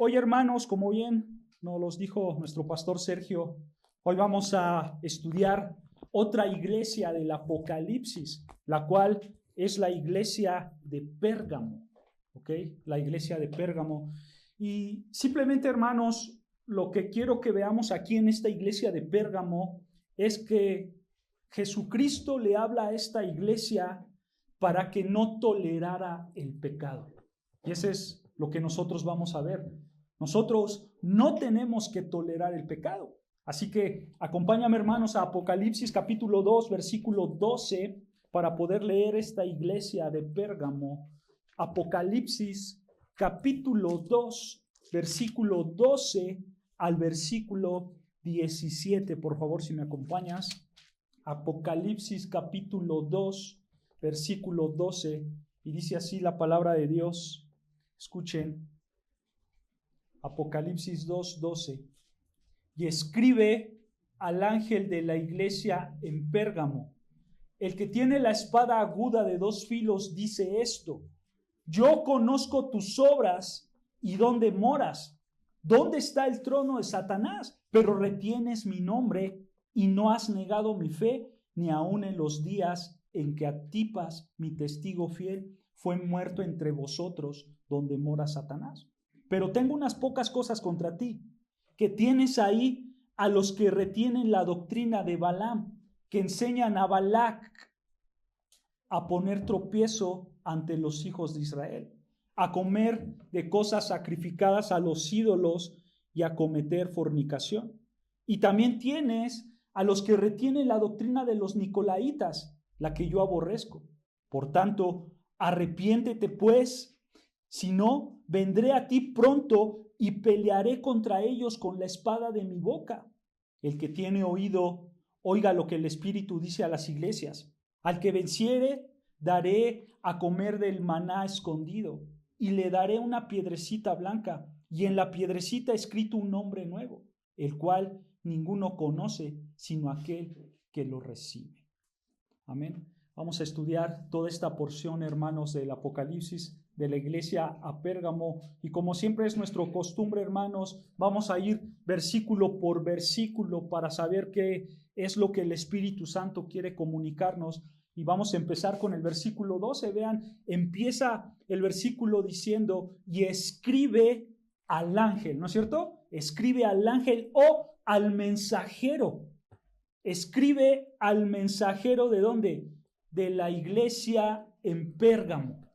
Hoy, hermanos, como bien nos los dijo nuestro pastor Sergio, hoy vamos a estudiar otra iglesia del Apocalipsis, la cual es la iglesia de Pérgamo, ¿ok? La iglesia de Pérgamo. Y simplemente, hermanos, lo que quiero que veamos aquí en esta iglesia de Pérgamo es que Jesucristo le habla a esta iglesia para que no tolerara el pecado. Y ese es lo que nosotros vamos a ver. Nosotros no tenemos que tolerar el pecado. Así que acompáñame, hermanos, a Apocalipsis capítulo 2, versículo 12, para poder leer esta iglesia de Pérgamo. Apocalipsis capítulo 2, versículo 12 al versículo 17. Por favor, si me acompañas. Apocalipsis capítulo 2, versículo 12. Y dice así la palabra de Dios. Escuchen. Apocalipsis 2, 12. Y escribe al ángel de la iglesia en Pérgamo: el que tiene la espada aguda de dos filos dice esto: yo conozco tus obras y dónde moras, dónde está el trono de Satanás, pero retienes mi nombre y no has negado mi fe, ni aun en los días en que Antipas, mi testigo fiel, fue muerto entre vosotros, donde mora Satanás. Pero tengo unas pocas cosas contra ti, que tienes ahí a los que retienen la doctrina de Balaam, que enseñan a Balac a poner tropiezo ante los hijos de Israel, a comer de cosas sacrificadas a los ídolos y a cometer fornicación. Y también tienes a los que retienen la doctrina de los nicolaitas, la que yo aborrezco. Por tanto, arrepiéntete pues, si no, vendré a ti pronto y pelearé contra ellos con la espada de mi boca. El que tiene oído, oiga lo que el Espíritu dice a las iglesias. Al que venciere, daré a comer del maná escondido, y le daré una piedrecita blanca, y en la piedrecita escrito un nombre nuevo, el cual ninguno conoce, sino aquel que lo recibe. Amén. Vamos a estudiar toda esta porción, hermanos, del Apocalipsis de la iglesia a Pérgamo, y como siempre es nuestra costumbre, hermanos, vamos a ir versículo por versículo para saber qué es lo que el Espíritu Santo quiere comunicarnos. Y vamos a empezar con el versículo 12. Vean, empieza el versículo diciendo: y escribe al ángel, ¿no es cierto? Escribe al ángel o al mensajero. Escribe al mensajero, ¿de dónde? De la iglesia en Pérgamo.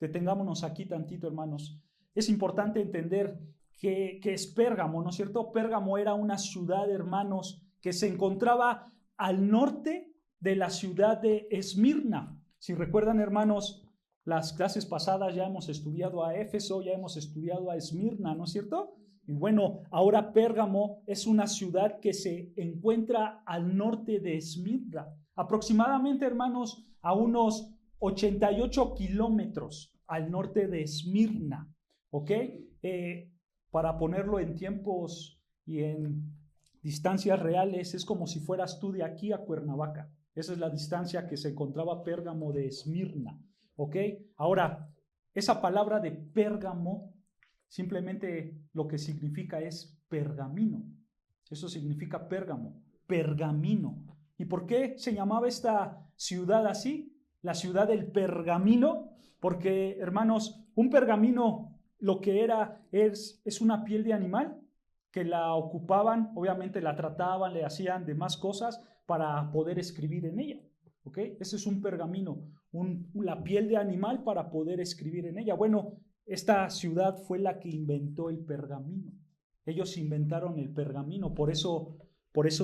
Detengámonos aquí tantito, hermanos. Es importante entender que es Pérgamo, ¿no es cierto? Pérgamo era una ciudad, hermanos, que se encontraba al norte de la ciudad de Esmirna. Si recuerdan, hermanos, las clases pasadas ya hemos estudiado a Éfeso, ya hemos estudiado a Esmirna, ¿no es cierto? Y bueno, ahora Pérgamo es una ciudad que se encuentra al norte de Esmirna, aproximadamente, hermanos, a unos 88 kilómetros al norte de Esmirna, ¿ok? Para ponerlo en tiempos y en distancias reales, es como si fueras tú de aquí a Cuernavaca. Esa es la distancia que se encontraba Pérgamo de Esmirna, ¿ok? Ahora, esa palabra de Pérgamo simplemente lo que significa es pergamino. Eso significa Pérgamo, pergamino. ¿Y por qué se llamaba esta ciudad así? La ciudad del pergamino, porque, hermanos, un pergamino lo que era es una piel de animal que la ocupaban, obviamente la trataban, le hacían demás cosas para poder escribir en ella, ¿ok? Ese es un pergamino, la piel de animal para poder escribir en ella. Bueno, esta ciudad fue la que inventó el pergamino. Ellos inventaron el pergamino, por eso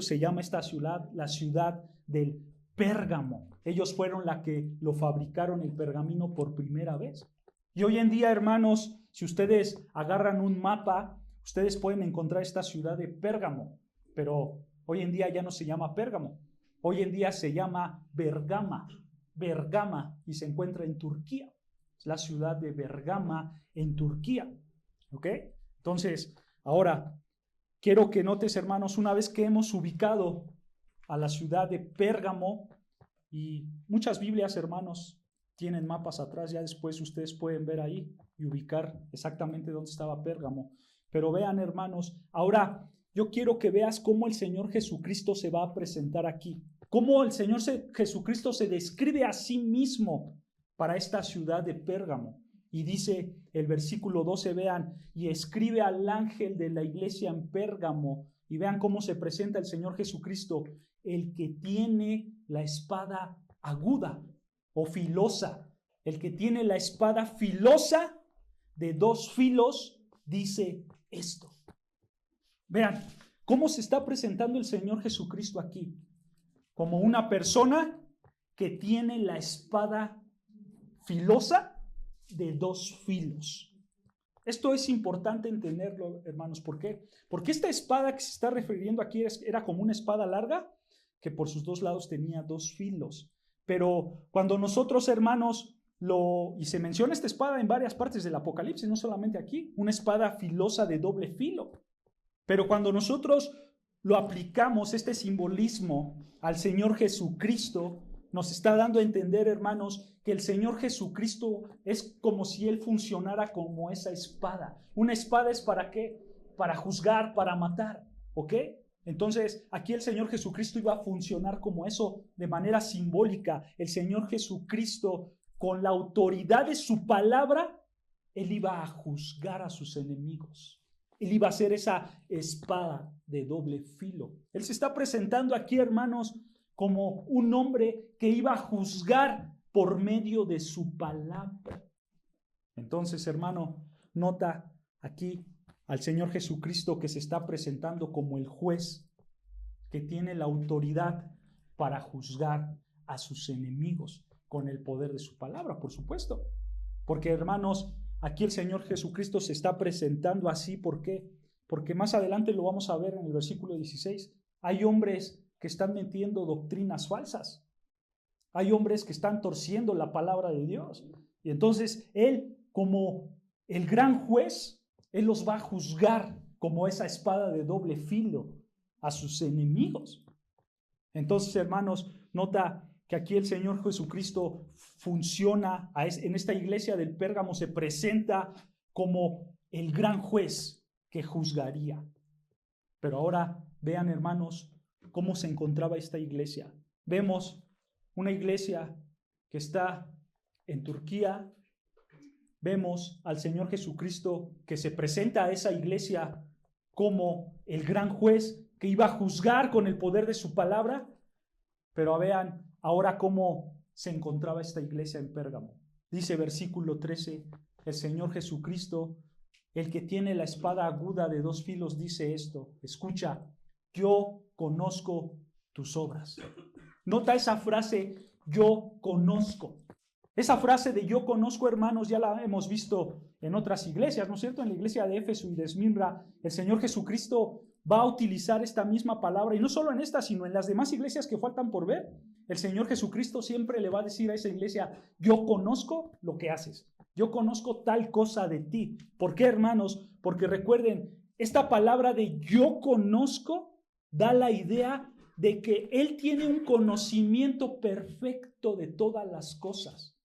se llama esta ciudad la ciudad del Pérgamo. Ellos fueron la que lo fabricaron el pergamino por primera vez. Y hoy en día, hermanos, si ustedes agarran un mapa, ustedes pueden encontrar esta ciudad de Pérgamo, pero hoy en día ya no se llama Pérgamo. Hoy en día se llama Bergama, y se encuentra en Turquía. Es la ciudad de Bergama en Turquía, ¿ok? Entonces, ahora, quiero que notes, hermanos, una vez que hemos ubicado a la ciudad de Pérgamo, y muchas Biblias, hermanos, tienen mapas atrás, ya después ustedes pueden ver ahí y ubicar exactamente dónde estaba Pérgamo. Pero vean, hermanos, ahora yo quiero que veas cómo el Señor Jesucristo se va a presentar aquí. Cómo el Señor Jesucristo se describe a sí mismo para esta ciudad de Pérgamo. Y dice el versículo 12, vean, y escribe al ángel de la iglesia en Pérgamo. Y vean cómo se presenta el Señor Jesucristo, el que tiene la espada aguda o filosa. El que tiene la espada filosa de 2 filos, dice esto. Vean cómo se está presentando el Señor Jesucristo aquí, como una persona que tiene la espada filosa de 2 filos. Esto es importante entenderlo, hermanos. ¿Por qué? Porque esta espada que se está refiriendo aquí era como una espada larga que por sus 2 lados tenía 2 filos. Pero cuando nosotros, hermanos, y se menciona esta espada en varias partes del Apocalipsis, no solamente aquí, una espada filosa de doble filo. Pero cuando nosotros lo aplicamos, este simbolismo, al Señor Jesucristo, nos está dando a entender, hermanos, que el Señor Jesucristo es como si Él funcionara como esa espada. Una espada es ¿para qué? Para juzgar, para matar, ¿ok? Entonces, aquí el Señor Jesucristo iba a funcionar como eso de manera simbólica. El Señor Jesucristo, con la autoridad de su palabra, Él iba a juzgar a sus enemigos. Él iba a ser esa espada de doble filo. Él se está presentando aquí, hermanos, como un hombre que iba a juzgar por medio de su palabra. Entonces, hermano, nota aquí al Señor Jesucristo que se está presentando como el juez que tiene la autoridad para juzgar a sus enemigos con el poder de su palabra, por supuesto. Porque, hermanos, aquí el Señor Jesucristo se está presentando así. ¿Por qué? Porque más adelante lo vamos a ver en el versículo 16. Hay hombres que están metiendo doctrinas falsas. Hay hombres que están torciendo la palabra de Dios. Y entonces Él, como el gran juez, Él los va a juzgar como esa espada de doble filo a sus enemigos. Entonces, hermanos, nota que aquí el Señor Jesucristo funciona, en esta iglesia del Pérgamo se presenta como el gran juez que juzgaría. Pero ahora vean, hermanos, cómo se encontraba esta iglesia. Vemos una iglesia que está en Turquía. Vemos al Señor Jesucristo que se presenta a esa iglesia como el gran juez que iba a juzgar con el poder de su palabra. Pero vean ahora cómo se encontraba esta iglesia en Pérgamo. Dice versículo 13, el Señor Jesucristo, el que tiene la espada aguda de 2 filos, dice esto. Escucha, yo conozco tus obras. Nota esa frase, yo conozco. Esa frase de yo conozco, hermanos, ya la hemos visto en otras iglesias, ¿no es cierto? En la iglesia de Éfeso y de Esmirna, el Señor Jesucristo va a utilizar esta misma palabra, y no solo en esta, sino en las demás iglesias que faltan por ver. El Señor Jesucristo siempre le va a decir a esa iglesia, yo conozco lo que haces, yo conozco tal cosa de ti. ¿Por qué, hermanos? Porque recuerden, esta palabra de yo conozco da la idea de que Él tiene un conocimiento perfecto de todas las cosas.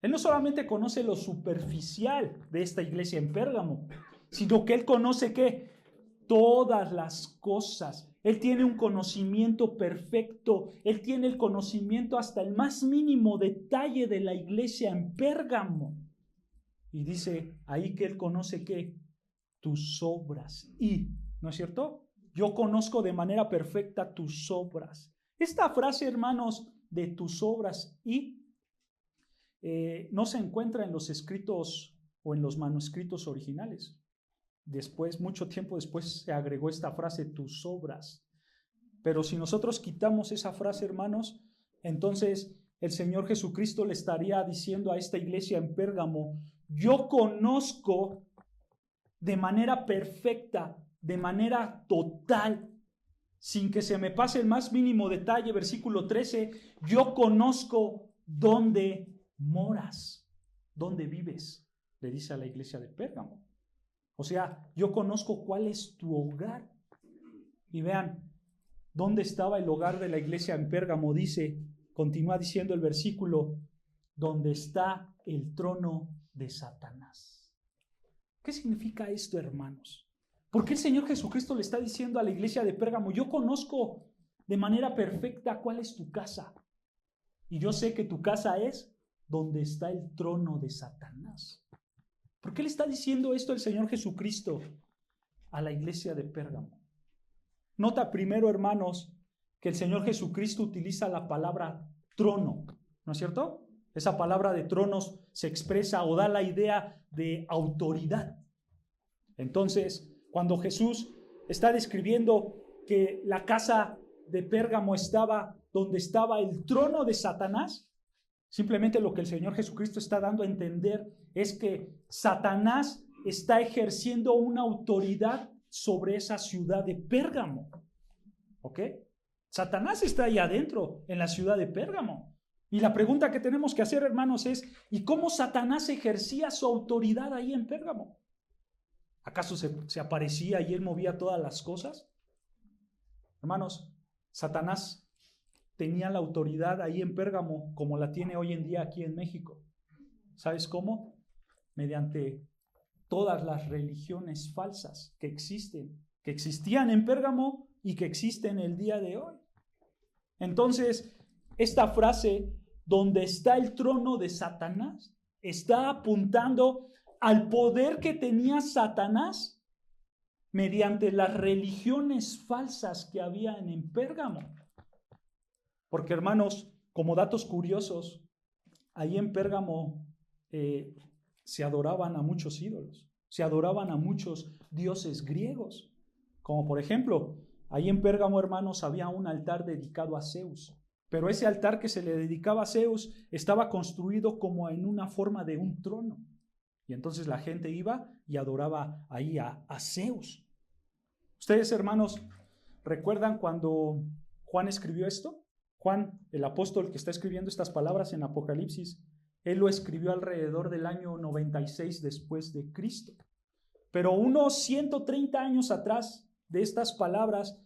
Él no solamente conoce lo superficial de esta iglesia en Pérgamo, sino que Él conoce ¿qué? Todas las cosas. Él tiene un conocimiento perfecto. Él tiene el conocimiento hasta el más mínimo detalle de la iglesia en Pérgamo. Y dice ahí que Él conoce ¿qué? Tus obras. Y, ¿no es cierto? Yo conozco de manera perfecta tus obras. Esta frase, hermanos, de tus obras y no se encuentra en los escritos o en los manuscritos originales. Después, mucho tiempo después, se agregó esta frase, tus obras. Pero si nosotros quitamos esa frase, hermanos, entonces el Señor Jesucristo le estaría diciendo a esta iglesia en Pérgamo, yo conozco de manera perfecta, de manera total, sin que se me pase el más mínimo detalle. Versículo 13, yo conozco dónde moras, dónde vives, le dice a la iglesia de Pérgamo. O sea, yo conozco cuál es tu hogar. Y vean, ¿dónde estaba el hogar de la iglesia en Pérgamo? Dice, continúa diciendo el versículo, donde está el trono de Satanás. ¿Qué significa esto, hermanos? ¿Por qué el Señor Jesucristo le está diciendo a la iglesia de Pérgamo, yo conozco de manera perfecta cuál es tu casa? Y yo sé que tu casa es donde está el trono de Satanás. ¿Por qué le está diciendo esto el Señor Jesucristo a la iglesia de Pérgamo? Nota primero, hermanos, que el Señor Jesucristo utiliza la palabra trono, ¿no es cierto? Esa palabra de tronos se expresa o da la idea de autoridad. Entonces, cuando Jesús está describiendo que la casa de Pérgamo estaba donde estaba el trono de Satanás, simplemente lo que el Señor Jesucristo está dando a entender es que Satanás está ejerciendo una autoridad sobre esa ciudad de Pérgamo. ¿Ok? Satanás está ahí adentro, en la ciudad de Pérgamo. Y la pregunta que tenemos que hacer, hermanos, es, ¿y cómo Satanás ejercía su autoridad ahí en Pérgamo? ¿Acaso se aparecía y él movía todas las cosas? Hermanos, Satanás tenía la autoridad ahí en Pérgamo como la tiene hoy en día aquí en México. ¿Sabes cómo? Mediante todas las religiones falsas que existían en Pérgamo y que existen el día de hoy. Entonces, esta frase, donde está el trono de Satanás, está apuntando al poder que tenía Satanás mediante las religiones falsas que habían en Pérgamo. Porque, hermanos, como datos curiosos, ahí en Pérgamo se adoraban a muchos ídolos, se adoraban a muchos dioses griegos. Como por ejemplo, ahí en Pérgamo, hermanos, había un altar dedicado a Zeus. Pero ese altar que se le dedicaba a Zeus estaba construido como en una forma de un trono. Y entonces la gente iba y adoraba ahí a Zeus. Ustedes, hermanos, ¿recuerdan cuando Juan escribió esto? Juan, el apóstol que está escribiendo estas palabras en Apocalipsis, él lo escribió alrededor del año 96 después de Cristo. Pero unos 130 años atrás de estas palabras,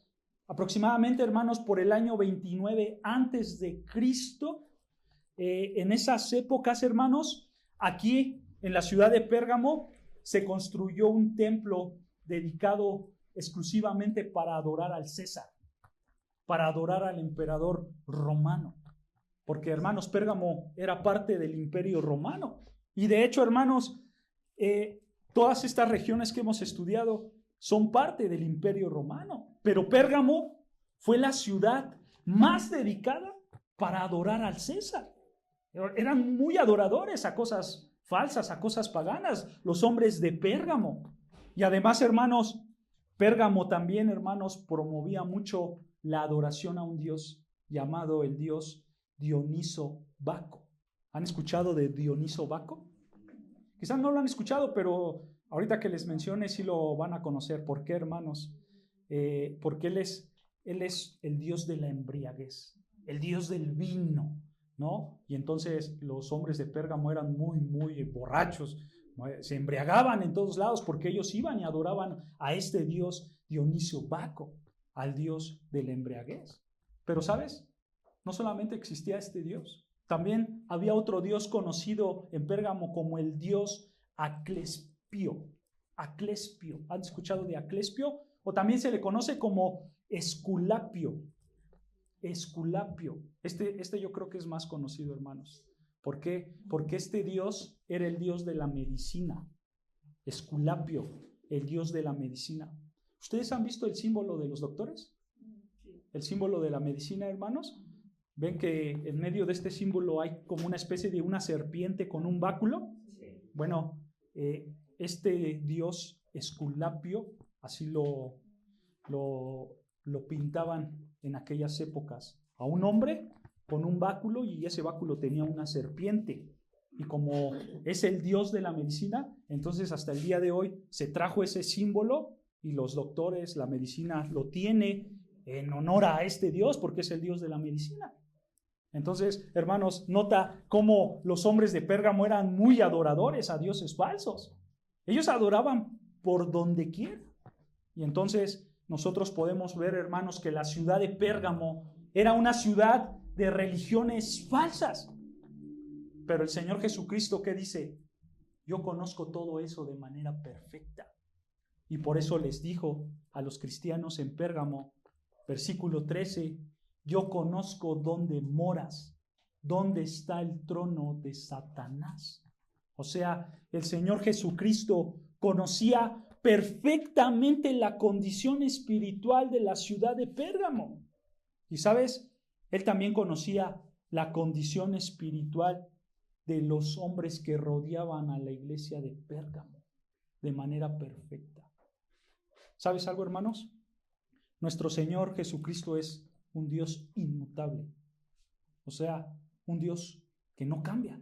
aproximadamente, hermanos, por el año 29 antes de Cristo, en esas épocas, hermanos, aquí en la ciudad de Pérgamo se construyó un templo dedicado exclusivamente para adorar al César, para adorar al emperador romano. Porque, hermanos, Pérgamo era parte del imperio romano. Y de hecho, hermanos, todas estas regiones que hemos estudiado son parte del imperio romano. Pero Pérgamo fue la ciudad más dedicada para adorar al César. Eran muy adoradores a cosas falsas, a cosas paganas, los hombres de Pérgamo. Y además, hermanos, Pérgamo también, hermanos, promovía mucho la adoración a un dios llamado el dios Dioniso Baco. ¿Han escuchado de Dioniso Baco? Quizás no lo han escuchado, pero ahorita que les mencione sí lo van a conocer. ¿Por qué, hermanos? Porque él es el dios de la embriaguez, el dios del vino, ¿no? Y entonces los hombres de Pérgamo eran muy, muy borrachos, ¿no? Se embriagaban en todos lados porque ellos iban y adoraban a este dios Dionisio Baco, al dios de la embriaguez. Pero, ¿sabes? No solamente existía este dios, también había otro dios conocido en Pérgamo como el dios Aclespio. Aclespio. ¿Han escuchado de Aclespio? O también se le conoce como Esculapio. Esculapio. Este yo creo que es más conocido, hermanos. ¿Por qué? Porque este dios era el dios de la medicina. Esculapio, el dios de la medicina. ¿Ustedes han visto el símbolo de los doctores? El símbolo de la medicina, hermanos. ¿Ven que en medio de este símbolo hay como una especie de una serpiente con un báculo? Bueno, este dios Esculapio, así lo pintaban en aquellas épocas, a un hombre con un báculo, y ese báculo tenía una serpiente. Y como es el dios de la medicina, entonces hasta el día de hoy se trajo ese símbolo y los doctores, la medicina lo tiene en honor a este dios porque es el dios de la medicina. Entonces, hermanos, nota cómo los hombres de Pérgamo eran muy adoradores a dioses falsos. Ellos adoraban por donde quiera. Y entonces nosotros podemos ver, hermanos, que la ciudad de Pérgamo era una ciudad de religiones falsas. Pero el Señor Jesucristo, ¿qué dice? Yo conozco todo eso de manera perfecta. Y por eso les dijo a los cristianos en Pérgamo, versículo 13, yo conozco dónde moras, dónde está el trono de Satanás. O sea, el Señor Jesucristo conocía perfectamente la condición espiritual de la ciudad de Pérgamo. Y sabes, Él también conocía la condición espiritual de los hombres que rodeaban a la iglesia de Pérgamo de manera perfecta. ¿Sabes algo, hermanos? Nuestro Señor Jesucristo es un Dios inmutable. O sea, un Dios que no cambia.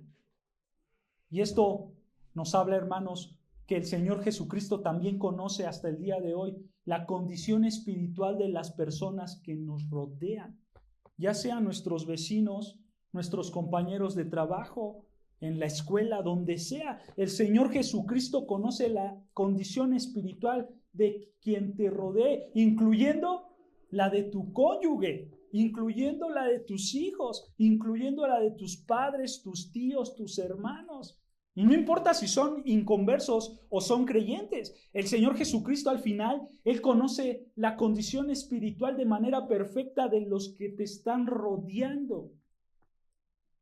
Y esto nos habla, hermanos, que el Señor Jesucristo también conoce hasta el día de hoy la condición espiritual de las personas que nos rodean, ya sean nuestros vecinos, nuestros compañeros de trabajo, en la escuela, donde sea. El Señor Jesucristo conoce la condición espiritual de quien te rodee, incluyendo la de tu cónyuge, incluyendo la de tus hijos, incluyendo la de tus padres, tus tíos, tus hermanos. Y no importa si son inconversos o son creyentes, el Señor Jesucristo al final, Él conoce la condición espiritual de manera perfecta de los que te están rodeando.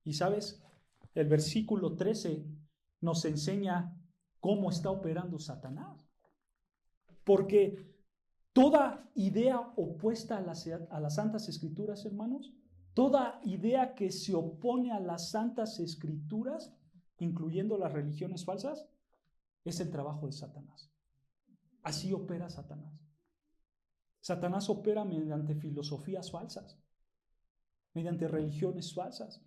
Y sabes, el versículo 13 nos enseña cómo está operando Satanás. Porque toda idea opuesta a las Santas Escrituras, hermanos, toda idea que se opone a las Santas Escrituras, incluyendo las religiones falsas, es el trabajo de Satanás. Así opera Satanás. Satanás opera mediante filosofías falsas, mediante religiones falsas,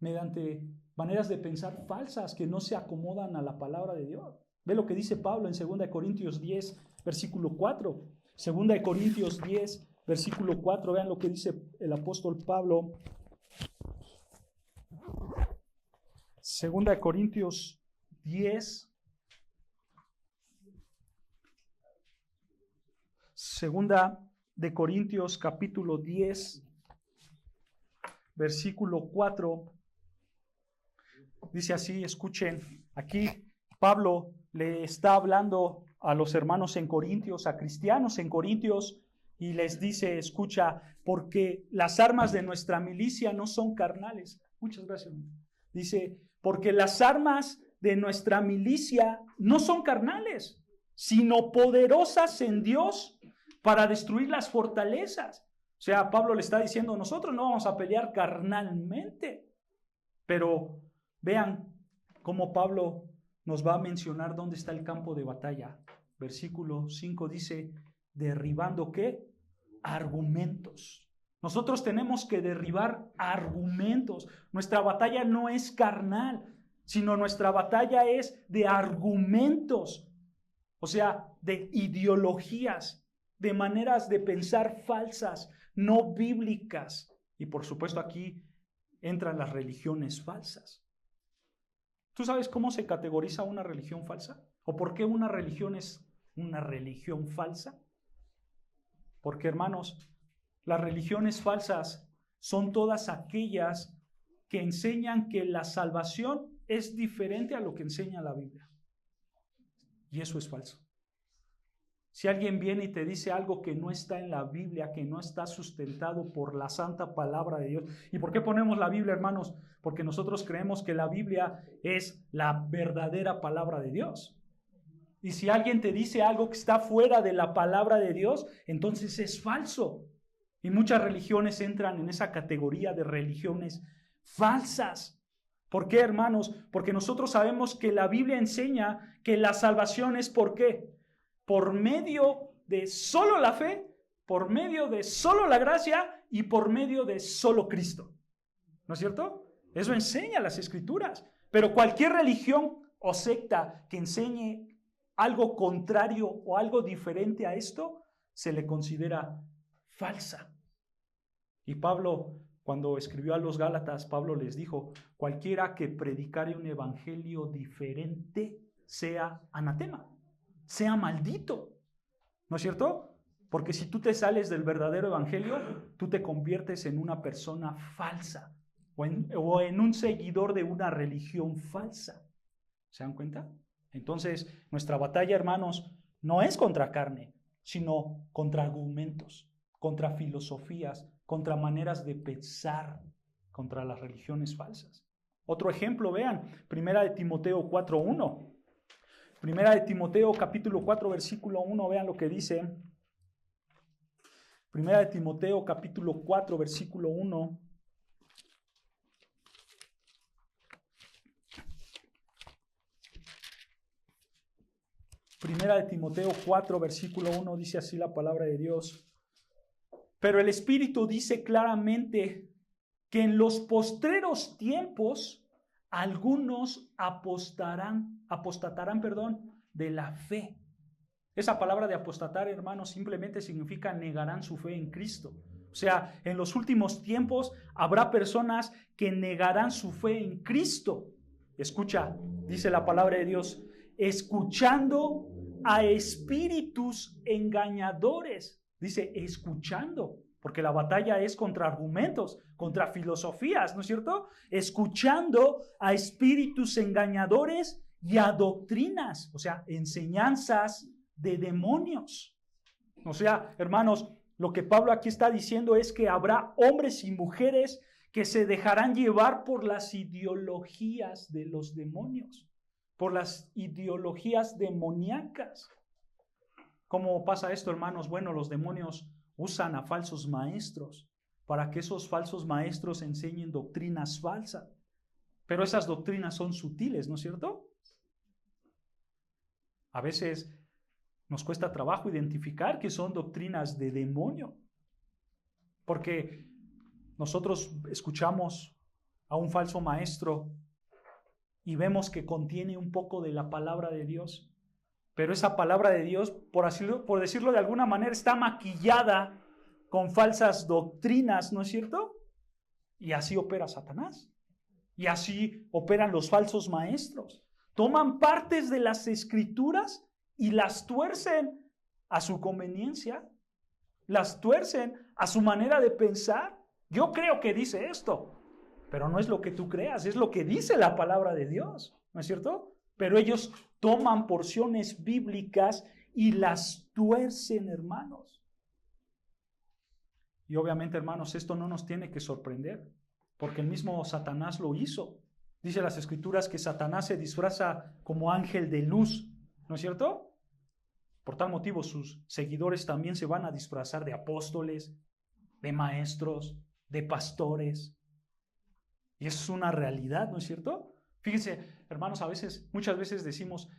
mediante maneras de pensar falsas que no se acomodan a la palabra de Dios. Ve lo que dice Pablo en 2 Corintios 10, versículo 4. 2 Corintios 10, versículo 4. Vean lo que dice el apóstol Pablo. 2 Corintios 10. 2 Corintios capítulo 10, versículo 4. Dice así, escuchen, aquí Pablo le está hablando a los hermanos en Corintios, a cristianos en Corintios, y les dice, escucha, porque las armas de nuestra milicia no son carnales. Muchas gracias. Dice, porque las armas de nuestra milicia no son carnales, sino poderosas en Dios para destruir las fortalezas. O sea, Pablo le está diciendo, nosotros no vamos a pelear carnalmente, pero vean cómo Pablo nos va a mencionar dónde está el campo de batalla. Versículo 5 dice, derribando ¿qué? Argumentos. Nosotros tenemos que derribar argumentos. Nuestra batalla no es carnal, sino nuestra batalla es de argumentos. O sea, de ideologías, de maneras de pensar falsas, no bíblicas. Y por supuesto aquí entran las religiones falsas. ¿Tú sabes cómo se categoriza una religión falsa? ¿O por qué una religión es una religión falsa? Porque, hermanos, las religiones falsas son todas aquellas que enseñan que la salvación es diferente a lo que enseña la Biblia. Y eso es falso. Si alguien viene y te dice algo que no está en la Biblia, que no está sustentado por la santa palabra de Dios. ¿Y por qué ponemos la Biblia, hermanos? Porque nosotros creemos que la Biblia es la verdadera palabra de Dios. Y si alguien te dice algo que está fuera de la palabra de Dios, entonces es falso. Y muchas religiones entran en esa categoría de religiones falsas. ¿Por qué, hermanos? Porque nosotros sabemos que la Biblia enseña que la salvación es ¿por qué? Por medio de solo la fe, por medio de solo la gracia y por medio de solo Cristo. ¿No es cierto? Eso enseña las Escrituras. Pero cualquier religión o secta que enseñe algo contrario o algo diferente a esto, se le considera falsa. Y Pablo, cuando escribió a los Gálatas, Pablo les dijo, cualquiera que predicare un evangelio diferente sea anatema, sea maldito. ¿No es cierto? Porque si tú te sales del verdadero evangelio, tú te conviertes en una persona falsa o en un seguidor de una religión falsa. ¿Se dan cuenta? Entonces, nuestra batalla, hermanos, no es contra carne, sino contra argumentos, contra filosofías, contra maneras de pensar, contra las religiones falsas. Otro ejemplo, vean, 1 Timoteo 4:1. 1 Timoteo capítulo 4, versículo 1, vean lo que dice. 1 Timoteo capítulo 4, versículo 1. Primera de Timoteo 4, versículo 1, dice así la palabra de Dios. Pero el Espíritu dice claramente que en los postreros tiempos algunos apostatarán, de la fe. Esa palabra de apostatar, hermanos, simplemente significa negarán su fe en Cristo. O sea, en los últimos tiempos habrá personas que negarán su fe en Cristo. Escucha, dice la palabra de Dios, escuchando a espíritus engañadores. Dice, escuchando, porque la batalla es contra argumentos, contra filosofías, ¿no es cierto? Escuchando a espíritus engañadores y a doctrinas, o sea, enseñanzas de demonios. O sea, hermanos, lo que Pablo aquí está diciendo es que habrá hombres y mujeres que se dejarán llevar por las ideologías de los demonios, por las ideologías demoníacas. ¿Cómo pasa esto, hermanos? Bueno, los demonios usan a falsos maestros para que esos falsos maestros enseñen doctrinas falsas. Pero esas doctrinas son sutiles, ¿no es cierto? A veces nos cuesta trabajo identificar que son doctrinas de demonio, porque nosotros escuchamos a un falso maestro y vemos que contiene un poco de la palabra de Dios, pero esa palabra de Dios, por decirlo de alguna manera, está maquillada con falsas doctrinas, ¿no es cierto? Y así opera Satanás, y así operan los falsos maestros. Toman partes de las escrituras y las tuercen a su conveniencia, las tuercen a su manera de pensar. Yo creo que dice esto, pero no es lo que tú creas, es lo que dice la palabra de Dios, ¿no es cierto? Pero ellos toman porciones bíblicas y las tuercen, hermanos. Y obviamente, hermanos, esto no nos tiene que sorprender, porque el mismo Satanás lo hizo. Dice las Escrituras que Satanás se disfraza como ángel de luz, ¿no es cierto? Por tal motivo, sus seguidores también se van a disfrazar de apóstoles, de maestros, de pastores. Y eso es una realidad, ¿no es cierto? Fíjense, hermanos, muchas veces decimos,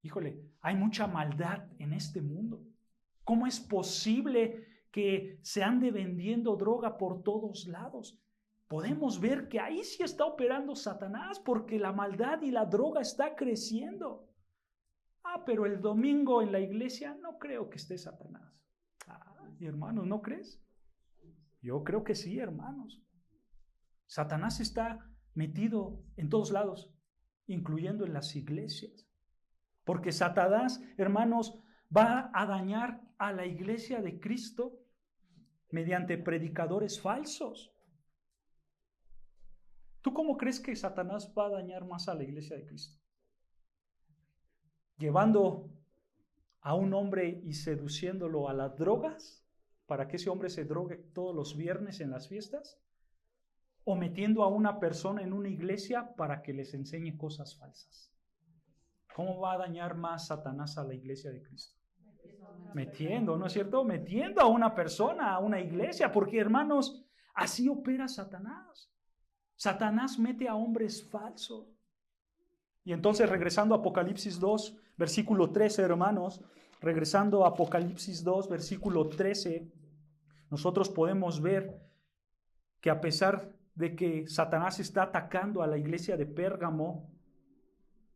híjole, hay mucha maldad en este mundo. ¿Cómo es posible que se ande vendiendo droga por todos lados? Podemos ver que ahí sí está operando Satanás, porque la maldad y la droga está creciendo. Pero el domingo en la iglesia no creo que esté Satanás. Hermanos, ¿no crees? Yo creo que sí, hermanos. Satanás está metido en todos lados, incluyendo en las iglesias. Porque Satanás, hermanos, va a dañar a la iglesia de Cristo mediante predicadores falsos. ¿Tú cómo crees que Satanás va a dañar más a la iglesia de Cristo? Llevando a un hombre y seduciéndolo a las drogas para que ese hombre se drogue todos los viernes en las fiestas, o metiendo a una persona en una iglesia para que les enseñe cosas falsas. ¿Cómo va a dañar más Satanás a la iglesia de Cristo? Metiendo, ¿no es cierto? Metiendo a una persona, a una iglesia, porque, hermanos, así opera Satanás. Satanás mete a hombres falsos. Y entonces, regresando a Apocalipsis 2, versículo 13, hermanos, regresando a Apocalipsis 2, versículo 13, nosotros podemos ver que a pesar de que Satanás está atacando a la iglesia de Pérgamo,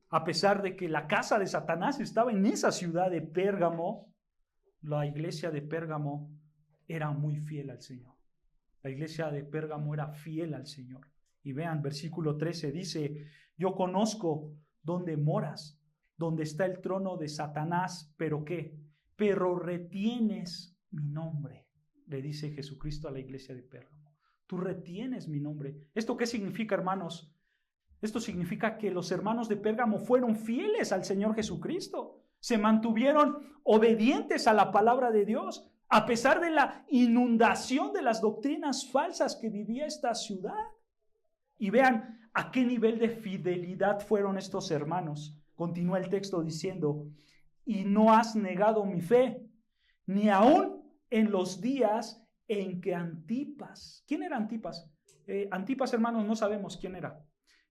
a pesar de que la casa de Satanás estaba en esa ciudad de Pérgamo, la iglesia de Pérgamo era muy fiel al Señor. La iglesia de Pérgamo era fiel al Señor. Y vean, versículo 13 dice, yo conozco dónde moras, donde está el trono de Satanás, pero ¿qué? Pero retienes mi nombre, le dice Jesucristo a la iglesia de Pérgamo. Tú retienes mi nombre. ¿Esto qué significa, hermanos? Esto significa que los hermanos de Pérgamo fueron fieles al Señor Jesucristo. Se mantuvieron obedientes a la palabra de Dios, a pesar de la inundación de las doctrinas falsas que vivía esta ciudad. Y vean a qué nivel de fidelidad fueron estos hermanos. Continúa el texto diciendo, y no has negado mi fe, ni aún en los días en que Antipas. ¿Quién era Antipas? Antipas, hermanos, no sabemos quién era.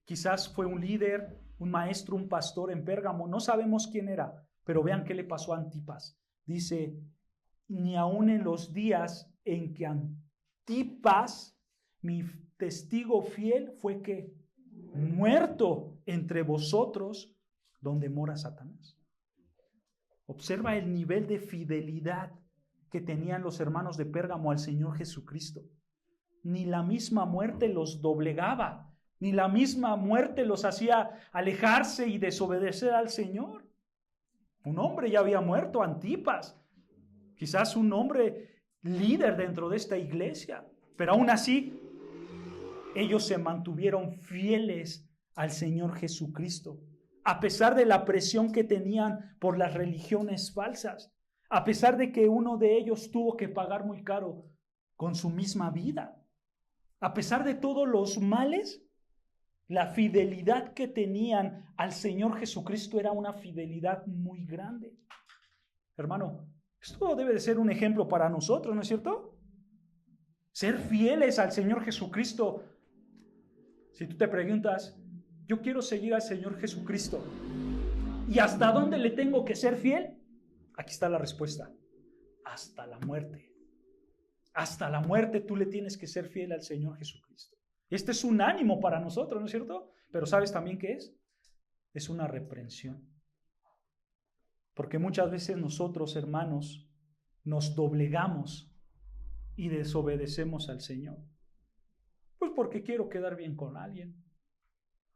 Quizás fue un líder, un maestro, un pastor en Pérgamo. No sabemos quién era, pero vean qué le pasó a Antipas. Dice, ni aún en los días en que Antipas, mi testigo fiel, fue que muerto entre vosotros, donde mora Satanás. Observa el nivel de fidelidad que tenían los hermanos de Pérgamo al Señor Jesucristo. Ni la misma muerte los doblegaba, ni la misma muerte los hacía alejarse y desobedecer al Señor. Un hombre ya había muerto, Antipas, quizás un hombre líder dentro de esta iglesia, pero aún así ellos se mantuvieron fieles al Señor Jesucristo, a pesar de la presión que tenían por las religiones falsas, a pesar de que uno de ellos tuvo que pagar muy caro con su misma vida. A pesar de todos los males, la fidelidad que tenían al Señor Jesucristo era una fidelidad muy grande. Hermano, esto debe de ser un ejemplo para nosotros, ¿no es cierto? Ser fieles al Señor Jesucristo. Si tú te preguntas, yo quiero seguir al Señor Jesucristo, ¿y hasta dónde le tengo que ser fiel? Aquí está la respuesta. Hasta la muerte. Hasta la muerte tú le tienes que ser fiel al Señor Jesucristo. Este es un ánimo para nosotros, ¿no es cierto? Pero ¿sabes también qué es? Es una reprensión. Porque muchas veces nosotros, hermanos, nos doblegamos y desobedecemos al Señor. Pues porque quiero quedar bien con alguien.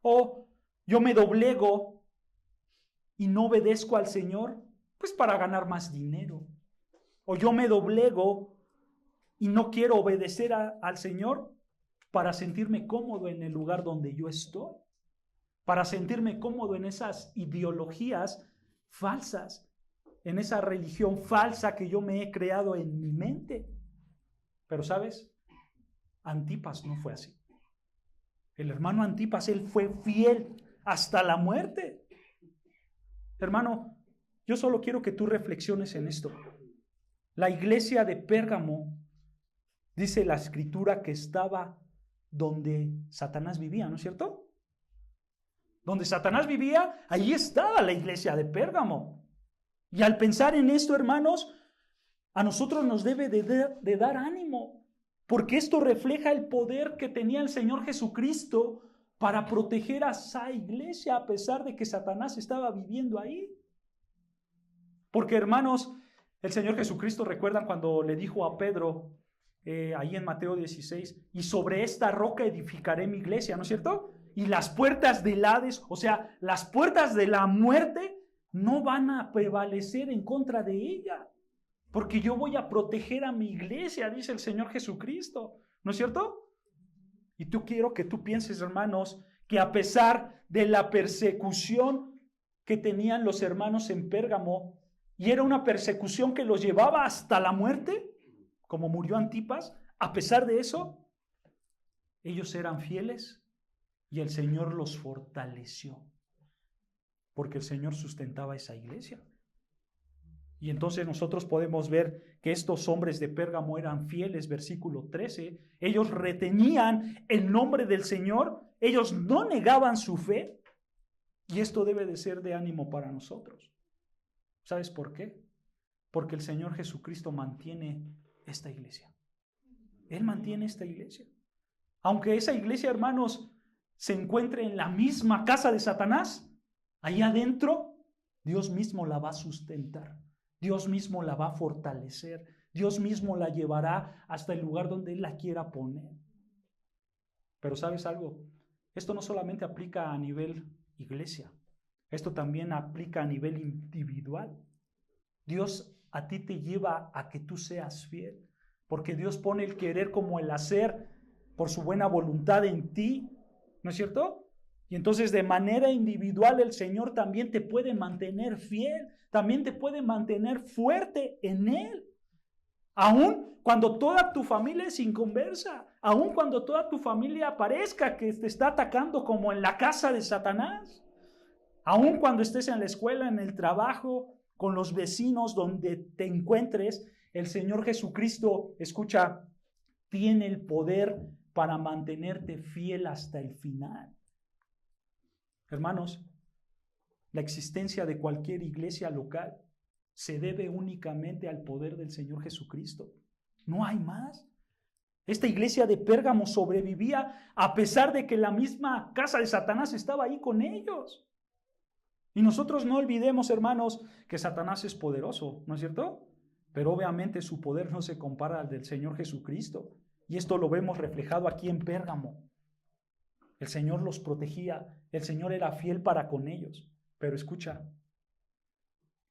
O yo me doblego y no obedezco al Señor, pues para ganar más dinero. O yo me doblego y no quiero obedecer al Señor para sentirme cómodo en el lugar donde yo estoy, para sentirme cómodo en esas ideologías falsas, en esa religión falsa que yo me he creado en mi mente. Pero ¿sabes? Antipas no fue así. El hermano Antipas, él fue fiel hasta la muerte. Hermano, yo solo quiero que tú reflexiones en esto. La iglesia de Pérgamo, dice la escritura, que estaba donde Satanás vivía, ¿no es cierto? Donde Satanás vivía, allí estaba la iglesia de Pérgamo. Y al pensar en esto, hermanos, a nosotros nos debe de dar ánimo, porque esto refleja el poder que tenía el Señor Jesucristo para proteger a esa iglesia a pesar de que Satanás estaba viviendo ahí. Porque, hermanos, el Señor Jesucristo, recuerdan cuando le dijo a Pedro, ahí en Mateo 16, y sobre esta roca edificaré mi iglesia, ¿no es cierto? Y las puertas del Hades, o sea, las puertas de la muerte no van a prevalecer en contra de ella, porque yo voy a proteger a mi iglesia, dice el Señor Jesucristo, ¿no es cierto? Y quiero que tú pienses, hermanos, que a pesar de la persecución que tenían los hermanos en Pérgamo, y era una persecución que los llevaba hasta la muerte, como murió Antipas, a pesar de eso, ellos eran fieles y el Señor los fortaleció, porque el Señor sustentaba esa iglesia. Y entonces nosotros podemos ver que estos hombres de Pérgamo eran fieles, versículo 13. Ellos retenían el nombre del Señor, ellos no negaban su fe, y esto debe de ser de ánimo para nosotros. ¿Sabes por qué? Porque el Señor Jesucristo mantiene esta iglesia. Él mantiene esta iglesia. Aunque esa iglesia, hermanos, se encuentre en la misma casa de Satanás, ahí adentro, Dios mismo la va a sustentar. Dios mismo la va a fortalecer. Dios mismo la llevará hasta el lugar donde Él la quiera poner. Pero ¿sabes algo? Esto no solamente aplica a nivel iglesia. Esto también aplica a nivel individual. Dios a ti te lleva a que tú seas fiel, porque Dios pone el querer como el hacer por su buena voluntad en ti, ¿no es cierto? Y entonces de manera individual el Señor también te puede mantener fiel, también te puede mantener fuerte en Él. Aún cuando toda tu familia es inconversa, aún cuando toda tu familia parezca que te está atacando como en la casa de Satanás, aún cuando estés en la escuela, en el trabajo, con los vecinos, donde te encuentres, el Señor Jesucristo, escucha, tiene el poder para mantenerte fiel hasta el final. Hermanos, la existencia de cualquier iglesia local se debe únicamente al poder del Señor Jesucristo. No hay más. Esta iglesia de Pérgamo sobrevivía a pesar de que la misma casa de Satanás estaba ahí con ellos. Y nosotros no olvidemos, hermanos, que Satanás es poderoso, ¿no es cierto? Pero obviamente su poder no se compara al del Señor Jesucristo. Y esto lo vemos reflejado aquí en Pérgamo. El Señor los protegía, el Señor era fiel para con ellos. Pero escucha,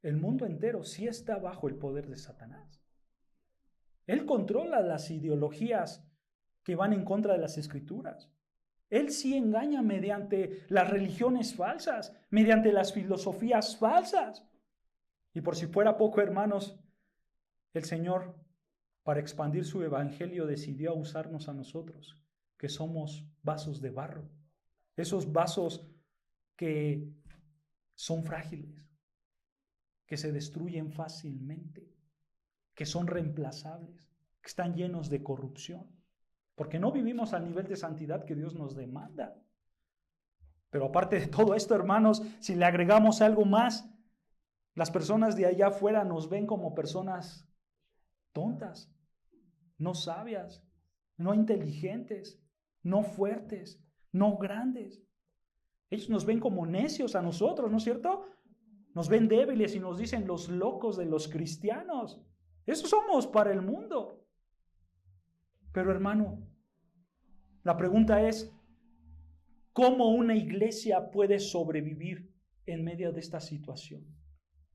el mundo entero sí está bajo el poder de Satanás. Él controla las ideologías que van en contra de las Escrituras. Él sí engaña mediante las religiones falsas, mediante las filosofías falsas. Y por si fuera poco, hermanos, el Señor, para expandir su evangelio, decidió usarnos a nosotros, que somos vasos de barro. Esos vasos que son frágiles, que se destruyen fácilmente, que son reemplazables, que están llenos de corrupción, porque no vivimos al nivel de santidad que Dios nos demanda. Pero aparte de todo esto, hermanos, si le agregamos algo más, las personas de allá afuera nos ven como personas tontas, no sabias, no inteligentes, no fuertes, no grandes. Ellos nos ven como necios a nosotros, ¿no es cierto? Nos ven débiles y nos dicen los locos de los cristianos. Eso somos para el mundo. Pero hermano, la pregunta es, ¿cómo una iglesia puede sobrevivir en medio de esta situación?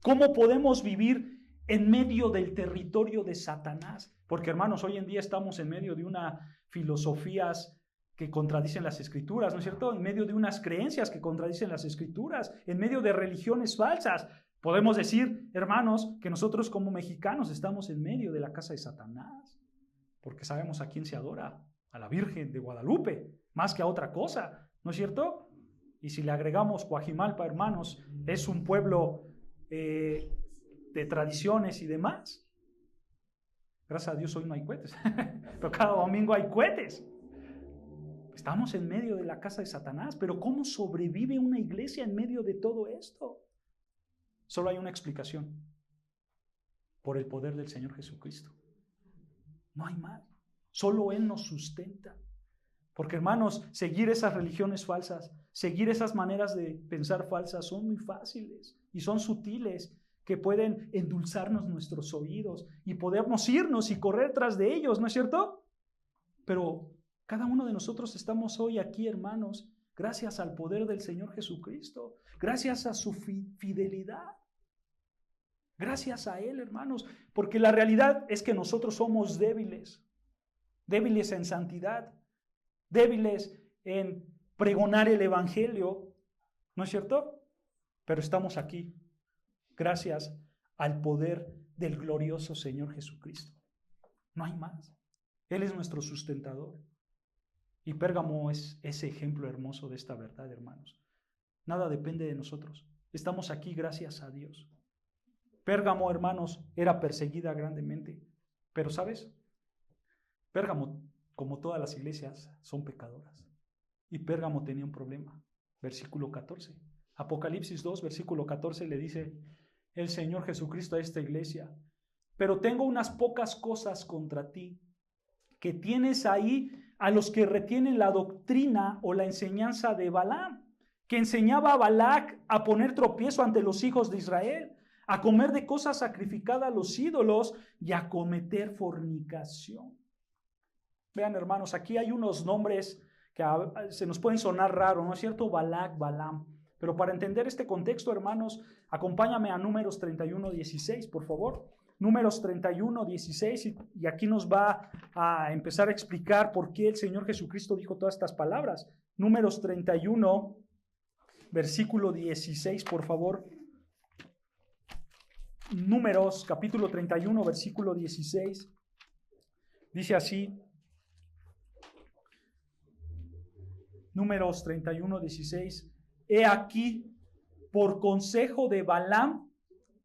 ¿Cómo podemos vivir en medio del territorio de Satanás? Porque hermanos, hoy en día estamos en medio de unas filosofías que contradicen las Escrituras, ¿no es cierto? En medio de unas creencias que contradicen las Escrituras, en medio de religiones falsas. Podemos decir, hermanos, que nosotros como mexicanos estamos en medio de la casa de Satanás, porque sabemos a quién se adora, a la Virgen de Guadalupe, más que a otra cosa, ¿no es cierto? Y si le agregamos Coajimalpa, hermanos, es un pueblo de tradiciones y demás. Gracias a Dios hoy no hay cohetes, pero cada domingo hay cohetes. Estamos en medio de la casa de Satanás, pero ¿cómo sobrevive una iglesia en medio de todo esto? Solo hay una explicación: por el poder del Señor Jesucristo. No hay más. Solo Él nos sustenta. Porque hermanos, seguir esas religiones falsas, seguir esas maneras de pensar falsas son muy fáciles y son sutiles, que pueden endulzarnos nuestros oídos y podemos irnos y correr tras de ellos, ¿no es cierto? Pero cada uno de nosotros estamos hoy aquí, hermanos, gracias al poder del Señor Jesucristo, gracias a su fidelidad, gracias a Él, hermanos, porque la realidad es que nosotros somos débiles, débiles en santidad, débiles en pregonar el evangelio, ¿no es cierto? Pero estamos aquí gracias al poder del glorioso Señor Jesucristo. No hay más. Él es nuestro sustentador. Y Pérgamo es ese ejemplo hermoso de esta verdad, hermanos. Nada depende de nosotros. Estamos aquí gracias a Dios. Pérgamo, hermanos, era perseguida grandemente. Pero, ¿sabes? Pérgamo, como todas las iglesias, son pecadoras. Y Pérgamo tenía un problema. Versículo 14. Apocalipsis 2, versículo 14 le dice el Señor Jesucristo a esta iglesia: pero tengo unas pocas cosas contra ti, que tienes ahí a los que retienen la doctrina o la enseñanza de Balaam, que enseñaba a Balac a poner tropiezo ante los hijos de Israel, a comer de cosas sacrificadas a los ídolos y a cometer fornicación. Vean, hermanos, aquí hay unos nombres que se nos pueden sonar raros, ¿no es cierto? Balac, Balaam. Pero para entender este contexto, hermanos, acompáñame a Números 31:16, por favor. Números 31:16, y aquí nos va a empezar a explicar por qué el Señor Jesucristo dijo todas estas palabras. Números 31, versículo 16, por favor. Números, capítulo 31, versículo 16. Dice así. Números 31, 16. He aquí, por consejo de Balaam,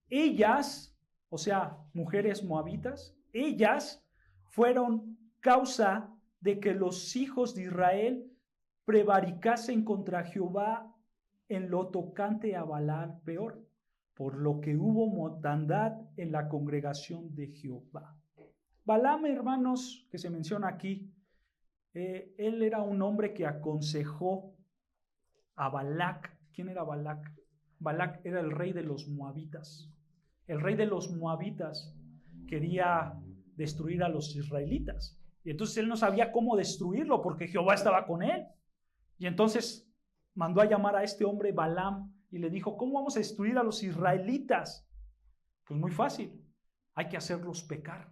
ellas, o sea, mujeres moabitas, ellas fueron causa de que los hijos de Israel prevaricasen contra Jehová en lo tocante a Balaam peor, por lo que hubo mortandad en la congregación de Jehová. Balaam, hermanos, que se menciona aquí, él era un hombre que aconsejó a Balac. ¿Quién era Balac? Balac era el rey de los moabitas. El rey de los moabitas quería destruir a los israelitas. Y entonces él no sabía cómo destruirlo porque Jehová estaba con él. Y entonces mandó a llamar a este hombre Balaam y le dijo, ¿cómo vamos a destruir a los israelitas? Pues muy fácil, hay que hacerlos pecar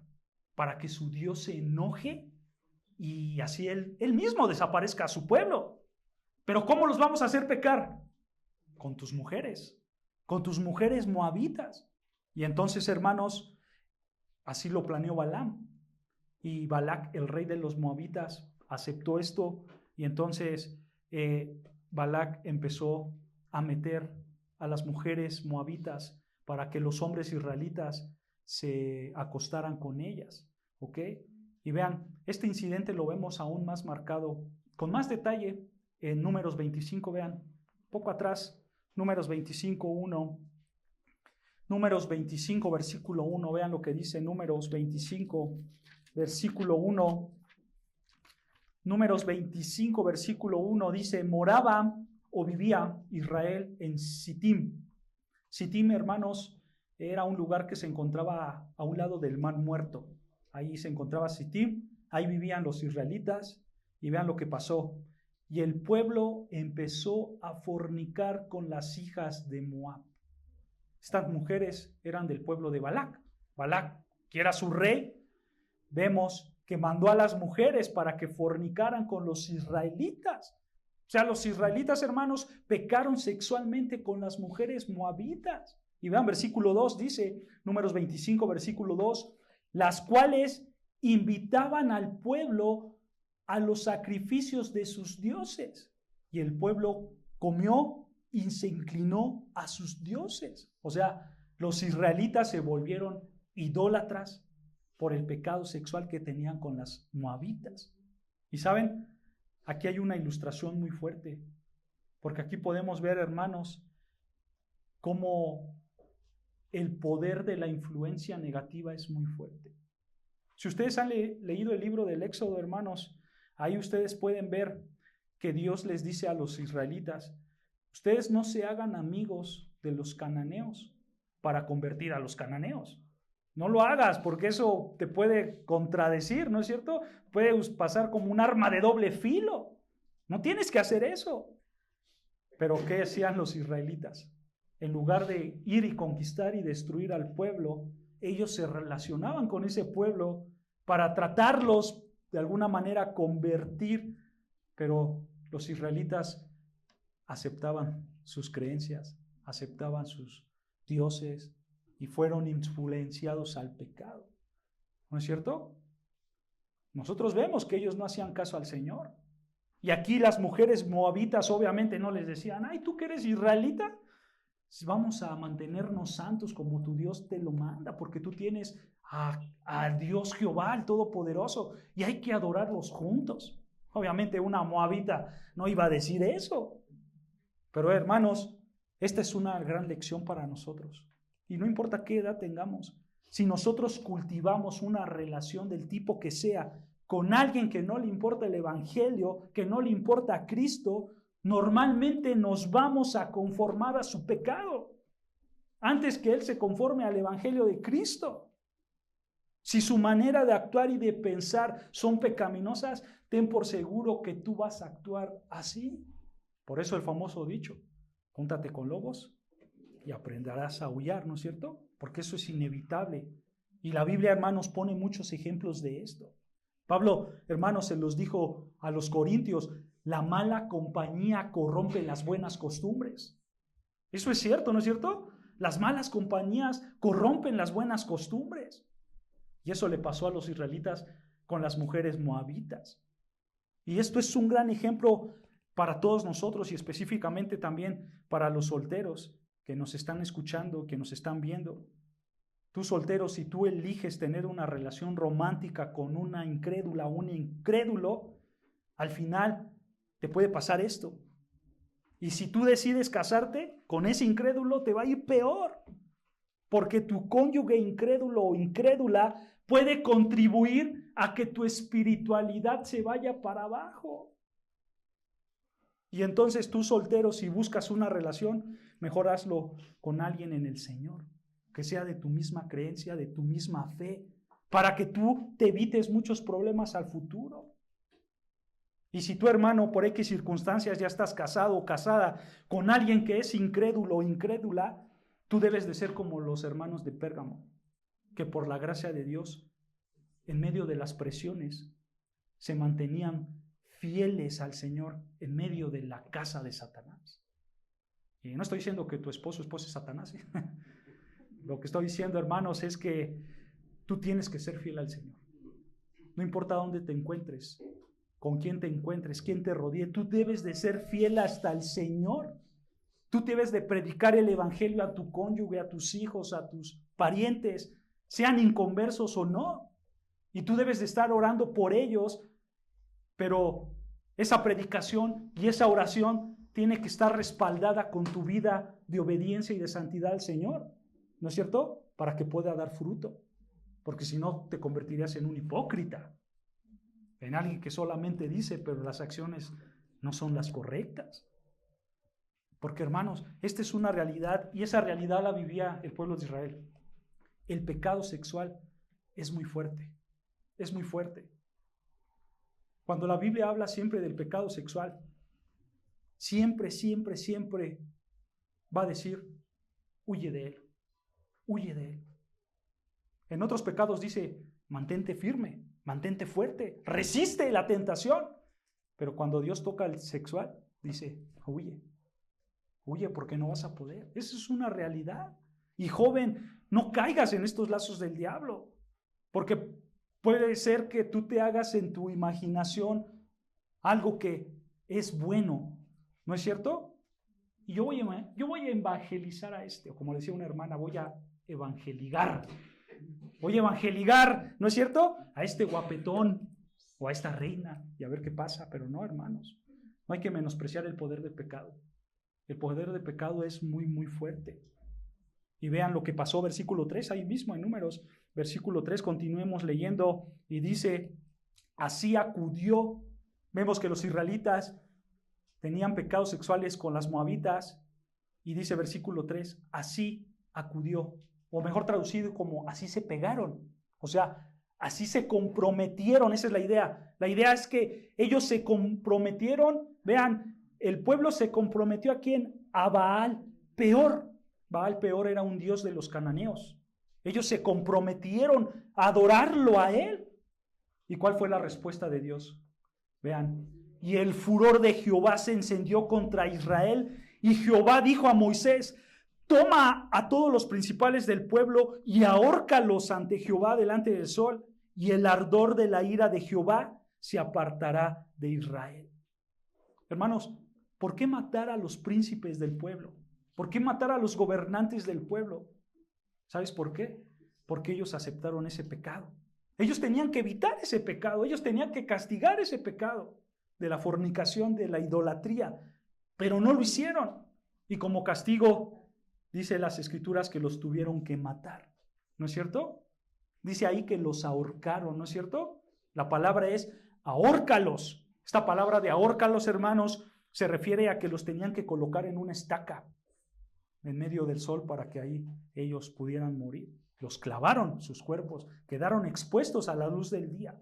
para que su Dios se enoje y así él mismo desaparezca a su pueblo. Pero ¿cómo los vamos a hacer pecar? Con tus mujeres moabitas. Y entonces, hermanos, así lo planeó Balaam. Y Balac, el rey de los moabitas, aceptó esto. Y entonces Balac empezó a meter a las mujeres moabitas para que los hombres israelitas se acostaran con ellas. ¿Ok? Y vean, este incidente lo vemos aún más marcado, con más detalle, en Números 25, vean, poco atrás, Números 25, 1. Números 25, versículo 1, vean lo que dice Números 25, versículo 1. Números 25, versículo 1 dice, moraba o vivía Israel en Sittim. Sittim, hermanos, era un lugar que se encontraba a un lado del Mar Muerto. Ahí se encontraba Sittim, ahí vivían los israelitas y vean lo que pasó. Y el pueblo empezó a fornicar con las hijas de Moab. Estas mujeres eran del pueblo de Balac. Balac, que era su rey, vemos que mandó a las mujeres para que fornicaran con los israelitas. O sea, los israelitas, hermanos, pecaron sexualmente con las mujeres moabitas. Y vean, versículo 2 dice, Números 25, versículo 2, las cuales invitaban al pueblo a los sacrificios de sus dioses. Y el pueblo comió y se inclinó a sus dioses. O sea, los israelitas se volvieron idólatras por el pecado sexual que tenían con las moabitas. Y saben, aquí hay una ilustración muy fuerte, porque aquí podemos ver, hermanos, cómo el poder de la influencia negativa es muy fuerte. Si ustedes han leído el libro del Éxodo, hermanos, ahí ustedes pueden ver que Dios les dice a los israelitas, ustedes no se hagan amigos de los cananeos para convertir a los cananeos. No lo hagas porque eso te puede contradecir, ¿no es cierto? Puede pasar como un arma de doble filo. No tienes que hacer eso. Pero ¿qué hacían los israelitas? En lugar de ir y conquistar y destruir al pueblo, ellos se relacionaban con ese pueblo para tratarlos de alguna manera convertir, pero los israelitas aceptaban sus creencias, aceptaban sus dioses y fueron influenciados al pecado. ¿No es cierto? Nosotros vemos que ellos no hacían caso al Señor. Y aquí las mujeres moabitas obviamente no les decían, ay, ¿tú que eres israelita? Vamos a mantenernos santos como tu Dios te lo manda, porque tú tienes a Dios Jehová, el Todopoderoso, y hay que adorarlos juntos. Obviamente una moabita no iba a decir eso. Pero hermanos, esta es una gran lección para nosotros. Y no importa qué edad tengamos, si nosotros cultivamos una relación del tipo que sea con alguien que no le importa el evangelio, que no le importa a Cristo, normalmente nos vamos a conformar a su pecado antes que él se conforme al evangelio de Cristo. Si su manera de actuar y de pensar son pecaminosas, ten por seguro que tú vas a actuar así. Por eso el famoso dicho, júntate con lobos y aprenderás a aullar, ¿no es cierto? Porque eso es inevitable. Y la Biblia, hermanos, pone muchos ejemplos de esto. Pablo, hermanos, se los dijo a los corintios, la mala compañía corrompe las buenas costumbres. Eso es cierto, ¿no es cierto? Las malas compañías corrompen las buenas costumbres. Y eso le pasó a los israelitas con las mujeres moabitas. Y esto es un gran ejemplo para todos nosotros y específicamente también para los solteros que nos están escuchando, que nos están viendo. Tú soltero, si tú eliges tener una relación romántica con una incrédula o un incrédulo, al final te puede pasar esto. Y si tú decides casarte con ese incrédulo, te va a ir peor. Porque tu cónyuge incrédulo o incrédula puede contribuir a que tu espiritualidad se vaya para abajo. Y entonces tú soltero, si buscas una relación, mejor hazlo con alguien en el Señor, que sea de tu misma creencia, de tu misma fe, para que tú te evites muchos problemas al futuro. Y si tu hermano, por X circunstancias, ya estás casado o casada con alguien que es incrédulo o incrédula, tú debes de ser como los hermanos de Pérgamo, que por la gracia de Dios, en medio de las presiones, se mantenían fieles al Señor en medio de la casa de Satanás. Y no estoy diciendo que tu esposo es Satanás. Lo que estoy diciendo, hermanos, es que tú tienes que ser fiel al Señor. No importa dónde te encuentres, con quién te encuentres, quién te rodee, tú debes de ser fiel hasta el Señor. Tú debes de predicar el evangelio a tu cónyuge, a tus hijos, a tus parientes, sean inconversos o no. Y tú debes de estar orando por ellos, pero esa predicación y esa oración tiene que estar respaldada con tu vida de obediencia y de santidad al Señor, ¿no es cierto? Para que pueda dar fruto, porque si no te convertirías en un hipócrita, en alguien que solamente dice, pero las acciones no son las correctas. Porque, hermanos, esta es una realidad y esa realidad la vivía el pueblo de Israel. El pecado sexual es muy fuerte, es muy fuerte. Cuando la Biblia habla siempre del pecado sexual, siempre va a decir, huye de él, huye de él. En otros pecados dice, mantente firme, mantente fuerte, resiste la tentación. Pero cuando Dios toca el sexual, dice, huye. Huye porque no vas a poder. Esa es una realidad. Y joven, no caigas en estos lazos del diablo, porque puede ser que tú te hagas en tu imaginación algo que es bueno, ¿no es cierto? Y yo voy a evangelizar a o como decía una hermana, voy a evangeligar. Voy a evangeligar, ¿no es cierto? A este guapetón o a esta reina y a ver qué pasa. Pero no, hermanos, no hay que menospreciar el poder del pecado. El poder del pecado es muy, muy fuerte. Y vean lo que pasó, versículo 3, ahí mismo en Números, versículo 3, continuemos leyendo y dice, así acudió. Vemos que los israelitas tenían pecados sexuales con las moabitas y dice versículo 3, así acudió, o mejor traducido como así se pegaron, o sea, así se comprometieron, esa es la idea. La idea es que ellos se comprometieron, vean, el pueblo se comprometió ¿a quién? A Baal Peor. Baal Peor era un dios de los cananeos. Ellos se comprometieron a adorarlo a él. ¿Y cuál fue la respuesta de Dios? Vean, y el furor de Jehová se encendió contra Israel, y Jehová dijo a Moisés, toma a todos los principales del pueblo y ahórcalos ante Jehová delante del sol, y el ardor de la ira de Jehová se apartará de Israel. Hermanos, ¿por qué matar a los príncipes del pueblo? ¿Por qué matar a los gobernantes del pueblo? ¿Sabes por qué? Porque ellos aceptaron ese pecado. Ellos tenían que evitar ese pecado, ellos tenían que castigar ese pecado de la fornicación, de la idolatría, pero no lo hicieron. Y como castigo, dice las Escrituras que los tuvieron que matar, ¿no es cierto? Dice ahí que los ahorcaron, ¿no es cierto? La palabra es ahórcalos. Esta palabra de ahórcalos, hermanos, se refiere a que los tenían que colocar en una estaca en medio del sol para que ahí ellos pudieran morir. Los clavaron, sus cuerpos quedaron expuestos a la luz del día.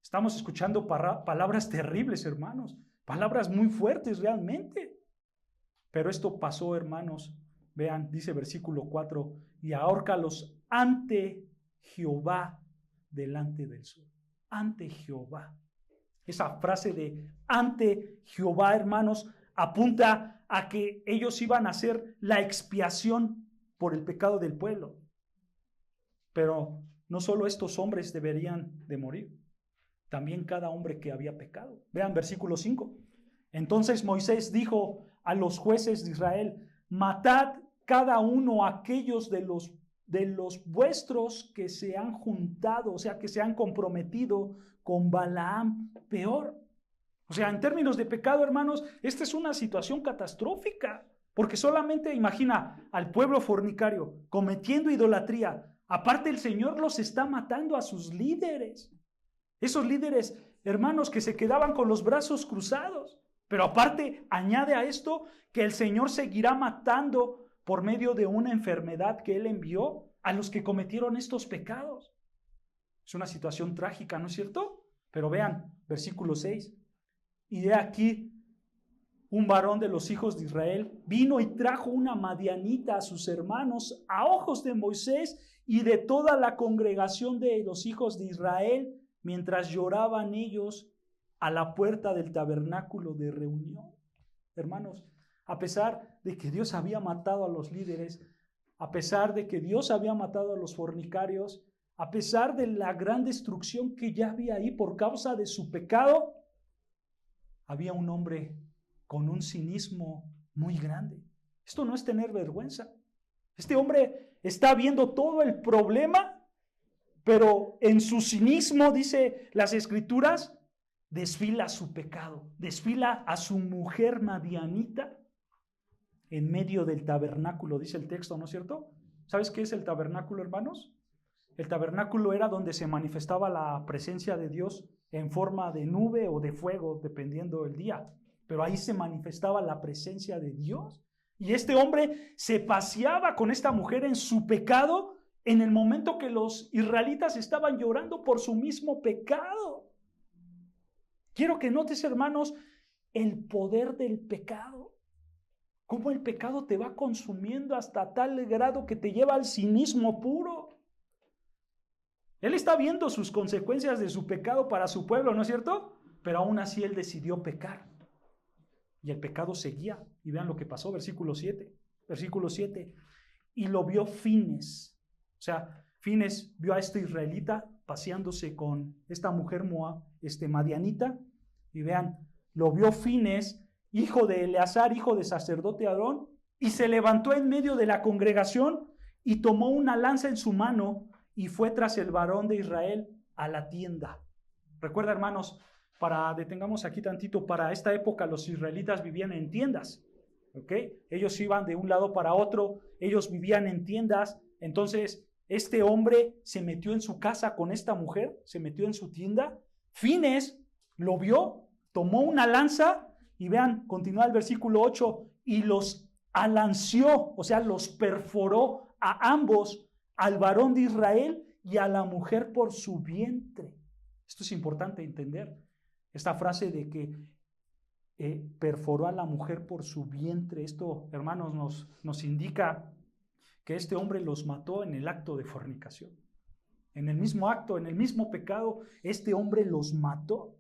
Estamos escuchando palabras terribles, hermanos, palabras muy fuertes realmente. Pero esto pasó, hermanos. Vean, dice versículo 4, y ahórcalos ante Jehová delante del sol. Ante Jehová. Esa frase de ante Jehová, hermanos, apunta a que ellos iban a hacer la expiación por el pecado del pueblo. Pero no solo estos hombres deberían de morir, también cada hombre que había pecado. Vean versículo 5. Entonces Moisés dijo a los jueces de Israel: matad cada uno a aquellos de los vuestros que se han juntado, o sea, que se han comprometido con Balaam peor. O sea, en términos de pecado, hermanos, esta es una situación catastrófica, porque solamente imagina al pueblo fornicario cometiendo idolatría. Aparte, el Señor los está matando a sus líderes. Esos líderes, hermanos, que se quedaban con los brazos cruzados. Pero aparte, añade a esto que el Señor seguirá matando por medio de una enfermedad que Él envió a los que cometieron estos pecados. Es una situación trágica, ¿no es cierto? Pero vean, versículo 6. Y de aquí, un varón de los hijos de Israel vino y trajo una madianita a sus hermanos a ojos de Moisés y de toda la congregación de los hijos de Israel, mientras lloraban ellos a la puerta del tabernáculo de reunión. Hermanos, a pesar de que Dios había matado a los líderes, a pesar de que Dios había matado a los fornicarios, a pesar de la gran destrucción que ya había ahí por causa de su pecado, había un hombre con un cinismo muy grande. Esto no es tener vergüenza. Este hombre está viendo todo el problema, pero en su cinismo, dice las Escrituras, desfila su pecado, desfila a su mujer madianita en medio del tabernáculo, dice el texto, ¿no es cierto? ¿Sabes qué es el tabernáculo, hermanos? El tabernáculo era donde se manifestaba la presencia de Dios en forma de nube o de fuego, dependiendo del día. Pero ahí se manifestaba la presencia de Dios. Y este hombre se paseaba con esta mujer en su pecado en el momento que los israelitas estaban llorando por su mismo pecado. Quiero que notes, hermanos, el poder del pecado. Cómo el pecado te va consumiendo hasta tal grado que te lleva al cinismo puro. Él está viendo sus consecuencias de su pecado para su pueblo, ¿no es cierto? Pero aún así él decidió pecar. Y el pecado seguía. Y vean lo que pasó, versículo 7. Versículo 7. Y lo vio Fines. O sea, Fines vio a este israelita paseándose con esta mujer madianita. Y vean, lo vio Fines, hijo de Eleazar, hijo de sacerdote Aarón, y se levantó en medio de la congregación y tomó una lanza en su mano y fue tras el varón de Israel a la tienda. Recuerda, hermanos, detengamos aquí tantito, para esta época los israelitas vivían en tiendas, ¿ok? Ellos iban de un lado para otro, ellos vivían en tiendas. Entonces este hombre se metió en su casa con esta mujer, se metió en su tienda. Fines lo vio, tomó una lanza y vean, continúa el versículo 8, y los alanceó, o sea, los perforó a ambos, al varón de Israel y a la mujer por su vientre. Esto es importante entender. Esta frase de que perforó a la mujer por su vientre, esto, hermanos, nos indica que este hombre los mató en el acto de fornicación. En el mismo acto, en el mismo pecado, este hombre los mató.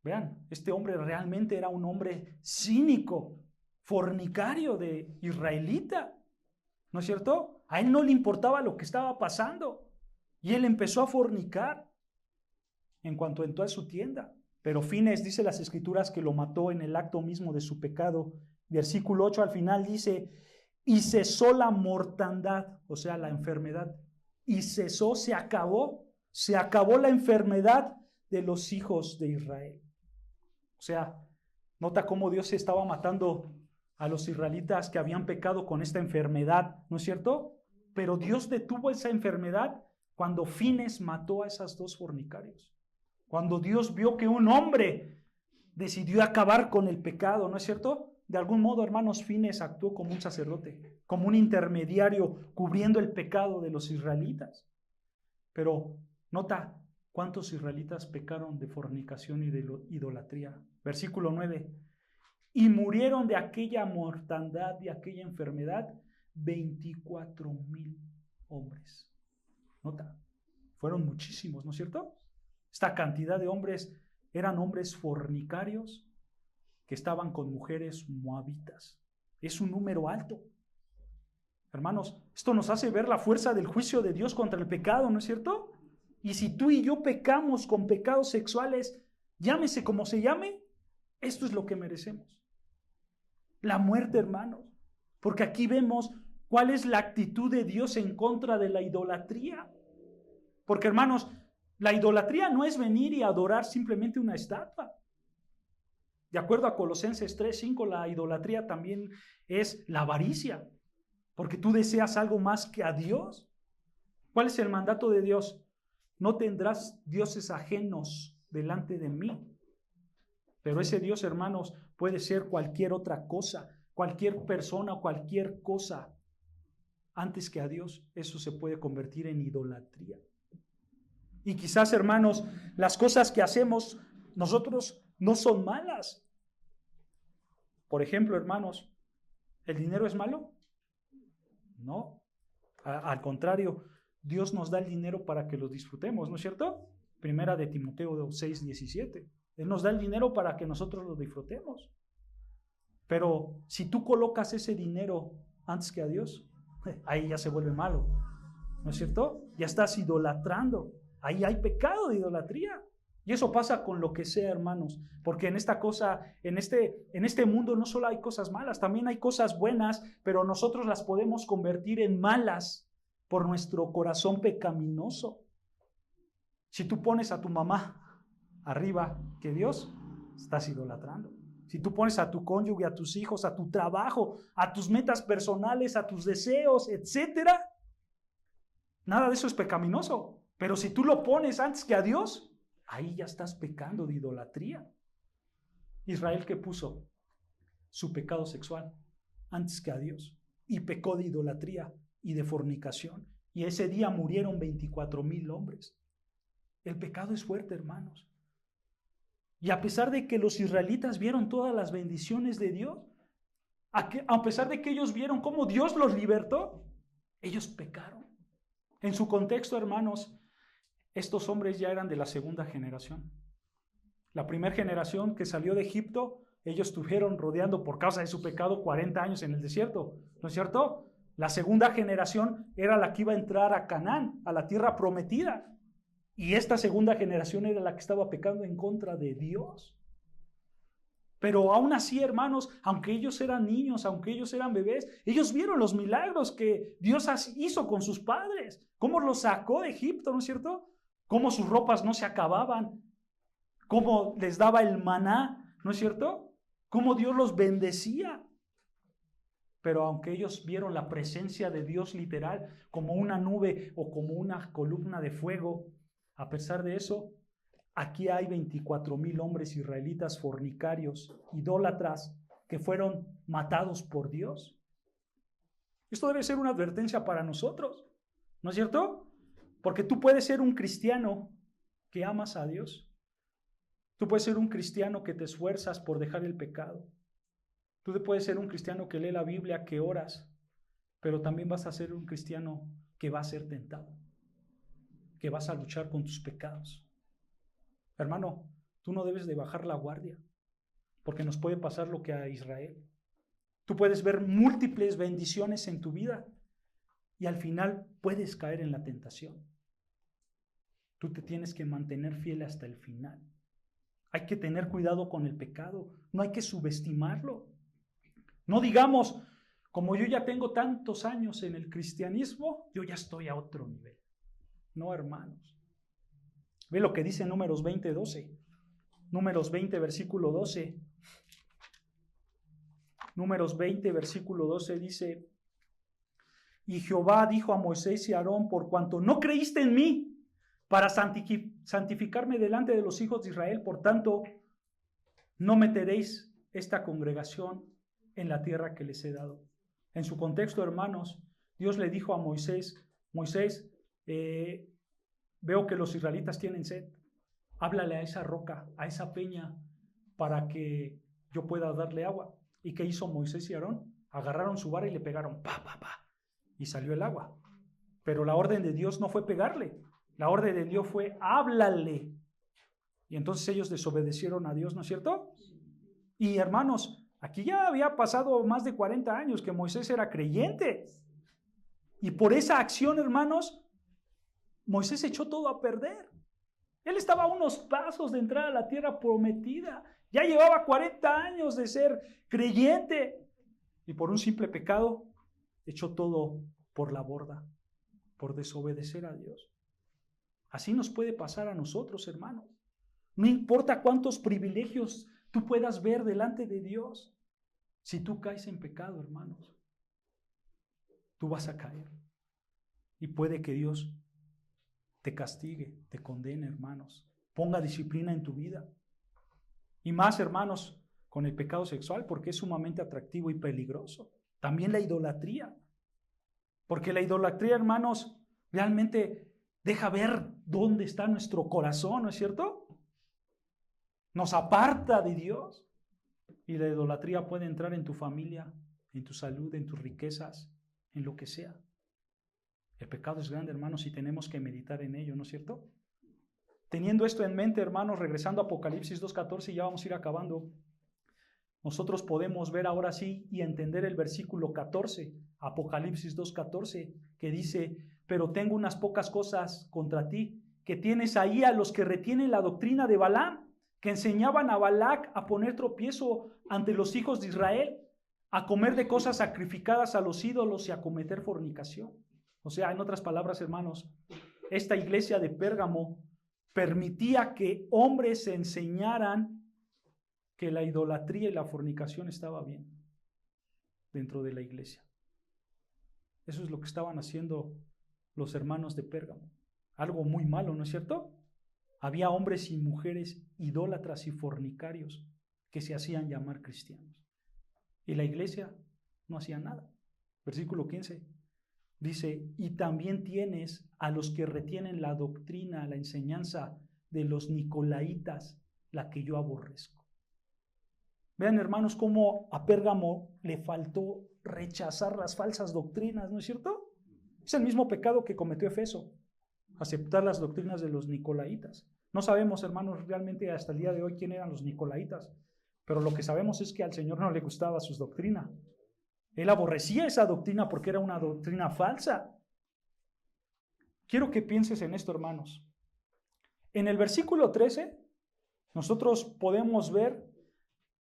Vean, este hombre realmente era un hombre cínico, fornicario de israelita, ¿no es cierto? A él no le importaba lo que estaba pasando y él empezó a fornicar en cuanto entró a su tienda. Pero Fines, dice las Escrituras, que lo mató en el acto mismo de su pecado. Versículo 8 al final dice: y cesó la mortandad, o sea, la enfermedad. Y cesó, se acabó la enfermedad de los hijos de Israel. O sea, nota cómo Dios estaba matando a los israelitas que habían pecado con esta enfermedad, ¿no es cierto? Pero Dios detuvo esa enfermedad cuando Fines mató a esos dos fornicarios. Cuando Dios vio que un hombre decidió acabar con el pecado, ¿no es cierto? De algún modo, hermanos, Fines actuó como un sacerdote, como un intermediario cubriendo el pecado de los israelitas. Pero nota cuántos israelitas pecaron de fornicación y de idolatría. Versículo 9. Y murieron de aquella mortandad, de aquella enfermedad, 24,000 hombres. Nota, fueron muchísimos, ¿no es cierto? Esta cantidad de hombres eran hombres fornicarios que estaban con mujeres moabitas. Es un número alto. Hermanos, esto nos hace ver la fuerza del juicio de Dios contra el pecado, ¿no es cierto? Y si tú y yo pecamos con pecados sexuales, llámese como se llame, esto es lo que merecemos. La muerte, hermanos. Porque aquí vemos cuál es la actitud de Dios en contra de la idolatría. Porque, hermanos, la idolatría no es venir y adorar simplemente una estatua. De acuerdo a Colosenses 3:5, la idolatría también es la avaricia, porque tú deseas algo más que a Dios. ¿Cuál es el mandato de Dios? No tendrás dioses ajenos delante de mí. Pero ese Dios, hermanos, puede ser cualquier otra cosa, cualquier persona, cualquier cosa. Antes que a Dios, eso se puede convertir en idolatría. Y quizás, hermanos, las cosas que hacemos nosotros no son malas. Por ejemplo, hermanos, ¿el dinero es malo? No. Al contrario, Dios nos da el dinero para que lo disfrutemos, ¿no es cierto? Primera de Timoteo 6:17. Él nos da el dinero para que nosotros lo disfrutemos. Pero si tú colocas ese dinero antes que a Dios, ahí ya se vuelve malo, ¿no es cierto? Ya estás idolatrando. Ahí hay pecado de idolatría. Y eso pasa con lo que sea, hermanos, porque en esta cosa, en este mundo no solo hay cosas malas, también hay cosas buenas, pero nosotros las podemos convertir en malas por nuestro corazón pecaminoso. Si tú pones a tu mamá arriba que Dios, estás idolatrando. Si tú pones a tu cónyuge, a tus hijos, a tu trabajo, a tus metas personales, a tus deseos, etcétera, nada de eso es pecaminoso. Pero si tú lo pones antes que a Dios, ahí ya estás pecando de idolatría. Israel, ¿qué puso? Su pecado sexual antes que a Dios. Y pecó de idolatría y de fornicación. Y ese día murieron 24,000 hombres. El pecado es fuerte, hermanos. Y a pesar de que los israelitas vieron todas las bendiciones de Dios, a pesar de que ellos vieron cómo Dios los libertó, ellos pecaron. En su contexto, hermanos, estos hombres ya eran de la segunda generación. La primera generación que salió de Egipto, ellos estuvieron rodeando por causa de su pecado 40 años en el desierto, ¿no es cierto? La segunda generación era la que iba a entrar a Canaán, a la tierra prometida. Y esta segunda generación era la que estaba pecando en contra de Dios. Pero aún así, hermanos, aunque ellos eran niños, aunque ellos eran bebés, ellos vieron los milagros que Dios hizo con sus padres. Cómo los sacó de Egipto, ¿no es cierto? Cómo sus ropas no se acababan. Cómo les daba el maná, ¿no es cierto? Cómo Dios los bendecía. Pero aunque ellos vieron la presencia de Dios literal como una nube o como una columna de fuego, a pesar de eso, aquí hay 24,000 hombres israelitas fornicarios, idólatras, que fueron matados por Dios. Esto debe ser una advertencia para nosotros, ¿no es cierto? Porque tú puedes ser un cristiano que amas a Dios. Tú puedes ser un cristiano que te esfuerzas por dejar el pecado. Tú puedes ser un cristiano que lee la Biblia, que oras, pero también vas a ser un cristiano que va a ser tentado, que vas a luchar con tus pecados. Hermano, tú no debes de bajar la guardia, porque nos puede pasar lo que a Israel. Tú puedes ver múltiples bendiciones en tu vida y al final puedes caer en la tentación. Tú te tienes que mantener fiel hasta el final. Hay que tener cuidado con el pecado, no hay que subestimarlo. No digamos, como yo ya tengo tantos años en el cristianismo, yo ya estoy a otro nivel. No, hermanos. Ve lo que dice Números 20:12. Números 20, versículo 12. Números 20, versículo 12 dice: y Jehová dijo a Moisés y a Aarón: por cuanto no creíste en mí para santificarme delante de los hijos de Israel, por tanto, no meteréis esta congregación en la tierra que les he dado. En su contexto, hermanos, Dios le dijo a Moisés: Moisés, veo que los israelitas tienen sed. Háblale a esa roca, a esa peña, para que yo pueda darle agua. ¿Y qué hizo Moisés y Aarón? Agarraron su vara y le pegaron, pa, pa, pa, y salió el agua. Pero la orden de Dios no fue pegarle. La orden de Dios fue: háblale. Y entonces ellos desobedecieron a Dios, ¿no es cierto? Y hermanos, aquí ya había pasado más de 40 años que Moisés era creyente. Y por esa acción, hermanos, Moisés echó todo a perder. Él estaba a unos pasos de entrar a la tierra prometida. Ya llevaba 40 años de ser creyente. Y por un simple pecado, echó todo por la borda, por desobedecer a Dios. Así nos puede pasar a nosotros, hermanos. No importa cuántos privilegios tú puedas ver delante de Dios. Si tú caes en pecado, hermanos, tú vas a caer. Y puede que Dios te castigue, te condene, hermanos. Ponga disciplina en tu vida. Y más, hermanos, con el pecado sexual, porque es sumamente atractivo y peligroso. También la idolatría. Porque la idolatría, hermanos, realmente deja ver dónde está nuestro corazón, ¿no es cierto? Nos aparta de Dios. Y la idolatría puede entrar en tu familia, en tu salud, en tus riquezas, en lo que sea. El pecado es grande, hermanos, y tenemos que meditar en ello, ¿no es cierto? Teniendo esto en mente, hermanos, regresando a Apocalipsis 2:14, y ya vamos a ir acabando, nosotros podemos ver ahora sí y entender el versículo 14, Apocalipsis 2:14, que dice: pero tengo unas pocas cosas contra ti, que tienes ahí a los que retienen la doctrina de Balaam, que enseñaban a Balac a poner tropiezo ante los hijos de Israel, a comer de cosas sacrificadas a los ídolos y a cometer fornicación. O sea, en otras palabras, hermanos, esta iglesia de Pérgamo permitía que hombres enseñaran que la idolatría y la fornicación estaba bien dentro de la iglesia. Eso es lo que estaban haciendo los hermanos de Pérgamo. Algo muy malo, ¿no es cierto? Había hombres y mujeres idólatras y fornicarios que se hacían llamar cristianos. Y la iglesia no hacía nada. Versículo 15 dice: y también tienes a los que retienen la doctrina, la enseñanza de los nicolaitas, la que yo aborrezco. Vean, hermanos, cómo a Pérgamo le faltó rechazar las falsas doctrinas, ¿no es cierto? Es el mismo pecado que cometió Efeso, aceptar las doctrinas de los nicolaitas. No sabemos, hermanos, realmente hasta el día de hoy quién eran los nicolaitas, pero lo que sabemos es que al Señor no le gustaba su doctrina. Él aborrecía esa doctrina porque era una doctrina falsa. Quiero que pienses en esto, hermanos. En el versículo 13, nosotros podemos ver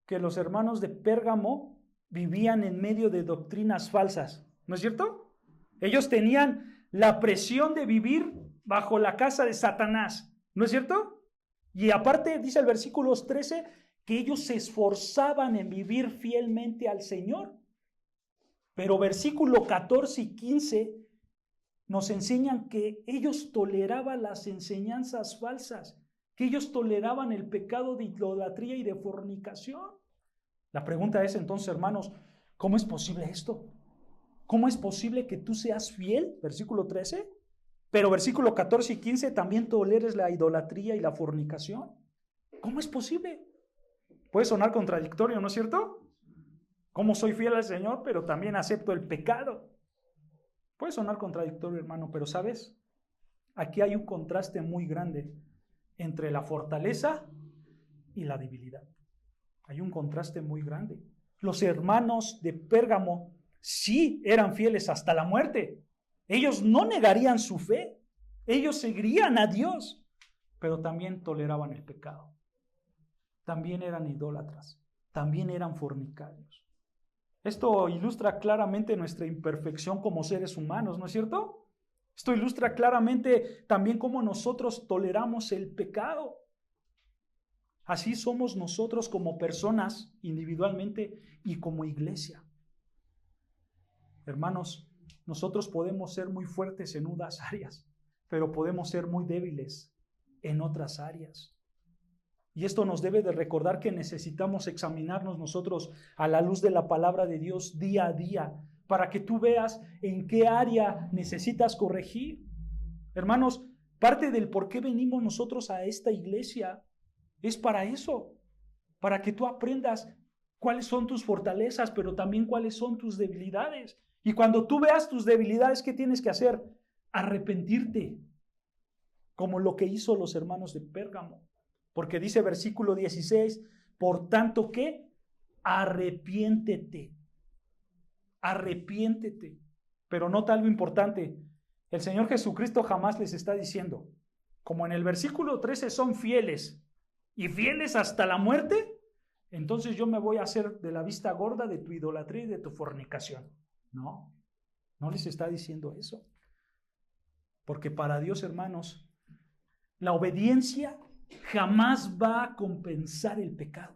que los hermanos de Pérgamo vivían en medio de doctrinas falsas, ¿no es cierto? Ellos tenían la presión de vivir bajo la casa de Satanás, ¿no es cierto? Y aparte dice el versículo 13 que ellos se esforzaban en vivir fielmente al Señor. Pero versículo 14 y 15 nos enseñan que ellos toleraban las enseñanzas falsas, que ellos toleraban el pecado de idolatría y de fornicación. La pregunta es entonces, hermanos, ¿cómo es posible esto? ¿Cómo es posible que tú seas fiel? Versículo 13. Pero versículo 14 y 15 también toleres la idolatría y la fornicación. ¿Cómo es posible? Puede sonar contradictorio, ¿no es cierto? ¿Cómo soy fiel al Señor, pero también acepto el pecado? Puede sonar contradictorio, hermano, pero ¿sabes? Aquí hay un contraste muy grande entre la fortaleza y la debilidad. Hay un contraste muy grande. Los hermanos de Pérgamo sí eran fieles hasta la muerte. Ellos no negarían su fe. Ellos seguirían a Dios, pero también toleraban el pecado. También eran idólatras. También eran fornicarios. Esto ilustra claramente nuestra imperfección como seres humanos, ¿no es cierto? Esto ilustra claramente también cómo nosotros toleramos el pecado. Así somos nosotros como personas individualmente y como iglesia. Hermanos, nosotros podemos ser muy fuertes en unas áreas, pero podemos ser muy débiles en otras áreas. Y esto nos debe de recordar que necesitamos examinarnos nosotros a la luz de la palabra de Dios día a día, para que tú veas en qué área necesitas corregir. Hermanos, parte del por qué venimos nosotros a esta iglesia es para eso, para que tú aprendas cuáles son tus fortalezas, pero también cuáles son tus debilidades. Y cuando tú veas tus debilidades, ¿qué tienes que hacer? Arrepentirte, como lo que hizo los hermanos de Pérgamo. Porque dice versículo 16, por tanto, ¿qué? Arrepiéntete. Arrepiéntete. Pero nota algo importante. El Señor Jesucristo jamás les está diciendo, como en el versículo 13 son fieles y fieles hasta la muerte, entonces yo me voy a hacer de la vista gorda de tu idolatría y de tu fornicación. No, no les está diciendo eso. Porque para Dios, hermanos, la obediencia jamás va a compensar el pecado.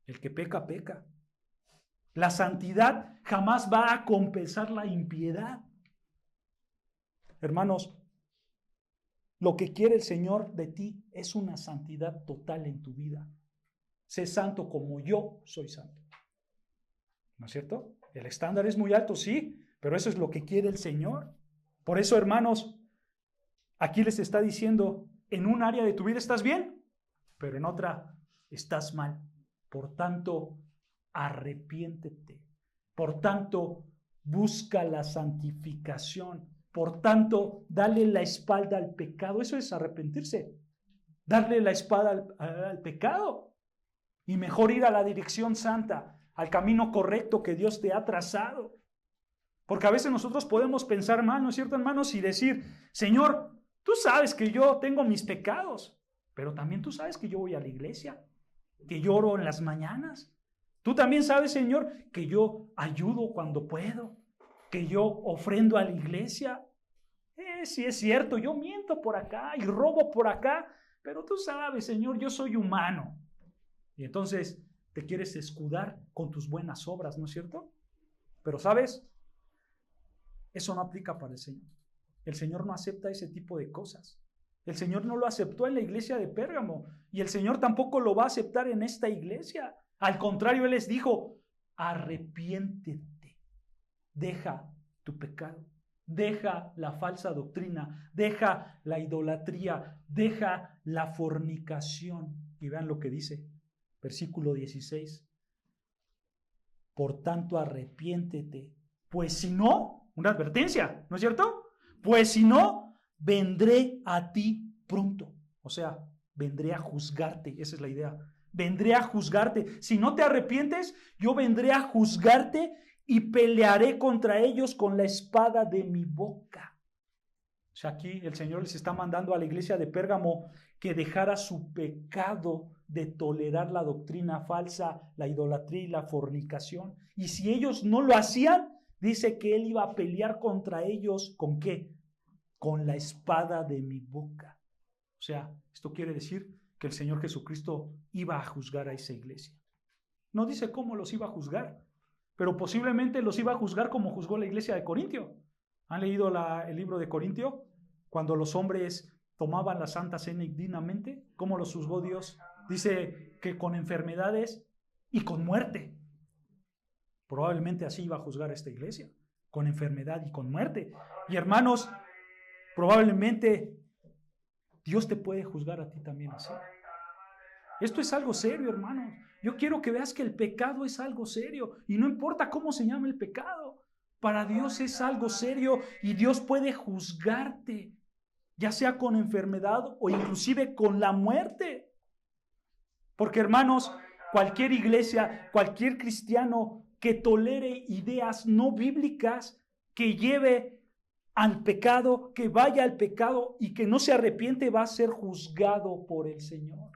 El que peca, peca. La santidad jamás va a compensar la impiedad. Hermanos, lo que quiere el Señor de ti es una santidad total en tu vida. Sé santo como yo soy santo. ¿No es cierto? El estándar es muy alto, sí, pero eso es lo que quiere el Señor. Por eso, hermanos, aquí les está diciendo, en un área de tu vida estás bien, pero en otra estás mal. Por tanto, arrepiéntete. Por tanto, busca la santificación. Por tanto, dale la espalda al pecado. Eso es arrepentirse. Darle la espalda al pecado. Y mejor ir a la dirección santa, al camino correcto que Dios te ha trazado. Porque a veces nosotros podemos pensar mal, ¿no es cierto, hermanos? Y decir, Señor, tú sabes que yo tengo mis pecados, pero también tú sabes que yo voy a la iglesia, que lloro en las mañanas. Tú también sabes, Señor, que yo ayudo cuando puedo, que yo ofrendo a la iglesia. Sí es cierto, yo miento por acá y robo por acá, pero tú sabes, Señor, yo soy humano. Y entonces te quieres escudar con tus buenas obras, ¿no es cierto? Pero ¿sabes? Eso no aplica para el Señor. El Señor no acepta ese tipo de cosas. El Señor no lo aceptó en la iglesia de Pérgamo y el Señor tampoco lo va a aceptar en esta iglesia. Al contrario, Él les dijo, arrepiéntete, deja tu pecado, deja la falsa doctrina, deja la idolatría, deja la fornicación. Y vean lo que dice, versículo 16. Por tanto, arrepiéntete, pues si no, una advertencia, ¿no es cierto? Pues si no, vendré a ti pronto. O sea, vendré a juzgarte, esa es la idea. Vendré a juzgarte. Si no te arrepientes, yo vendré a juzgarte y pelearé contra ellos con la espada de mi boca. O sea, aquí el Señor les está mandando a la iglesia de Pérgamo que dejara su pecado de tolerar la doctrina falsa, la idolatría y la fornicación. Y si ellos no lo hacían, dice que Él iba a pelear contra ellos, ¿con qué? Con la espada de mi boca. O sea, esto quiere decir que el Señor Jesucristo iba a juzgar a esa iglesia. No dice cómo los iba a juzgar, pero posiblemente los iba a juzgar como juzgó la iglesia de Corintio. ¿Han leído el libro de Corintio? Cuando los hombres tomaban la Santa Cena indignamente, ¿cómo los juzgó Dios? Dice que con enfermedades y con muerte. Probablemente así iba a juzgar a esta iglesia, con enfermedad y con muerte. Y hermanos, probablemente Dios te puede juzgar a ti también así. Esto es algo serio, hermanos. Yo quiero que veas que el pecado es algo serio y no importa cómo se llama el pecado. Para Dios es algo serio y Dios puede juzgarte, ya sea con enfermedad o inclusive con la muerte. Porque, hermanos, cualquier iglesia, cualquier cristiano que tolere ideas no bíblicas, que lleve al pecado, que vaya al pecado y que no se arrepiente, va a ser juzgado por el Señor.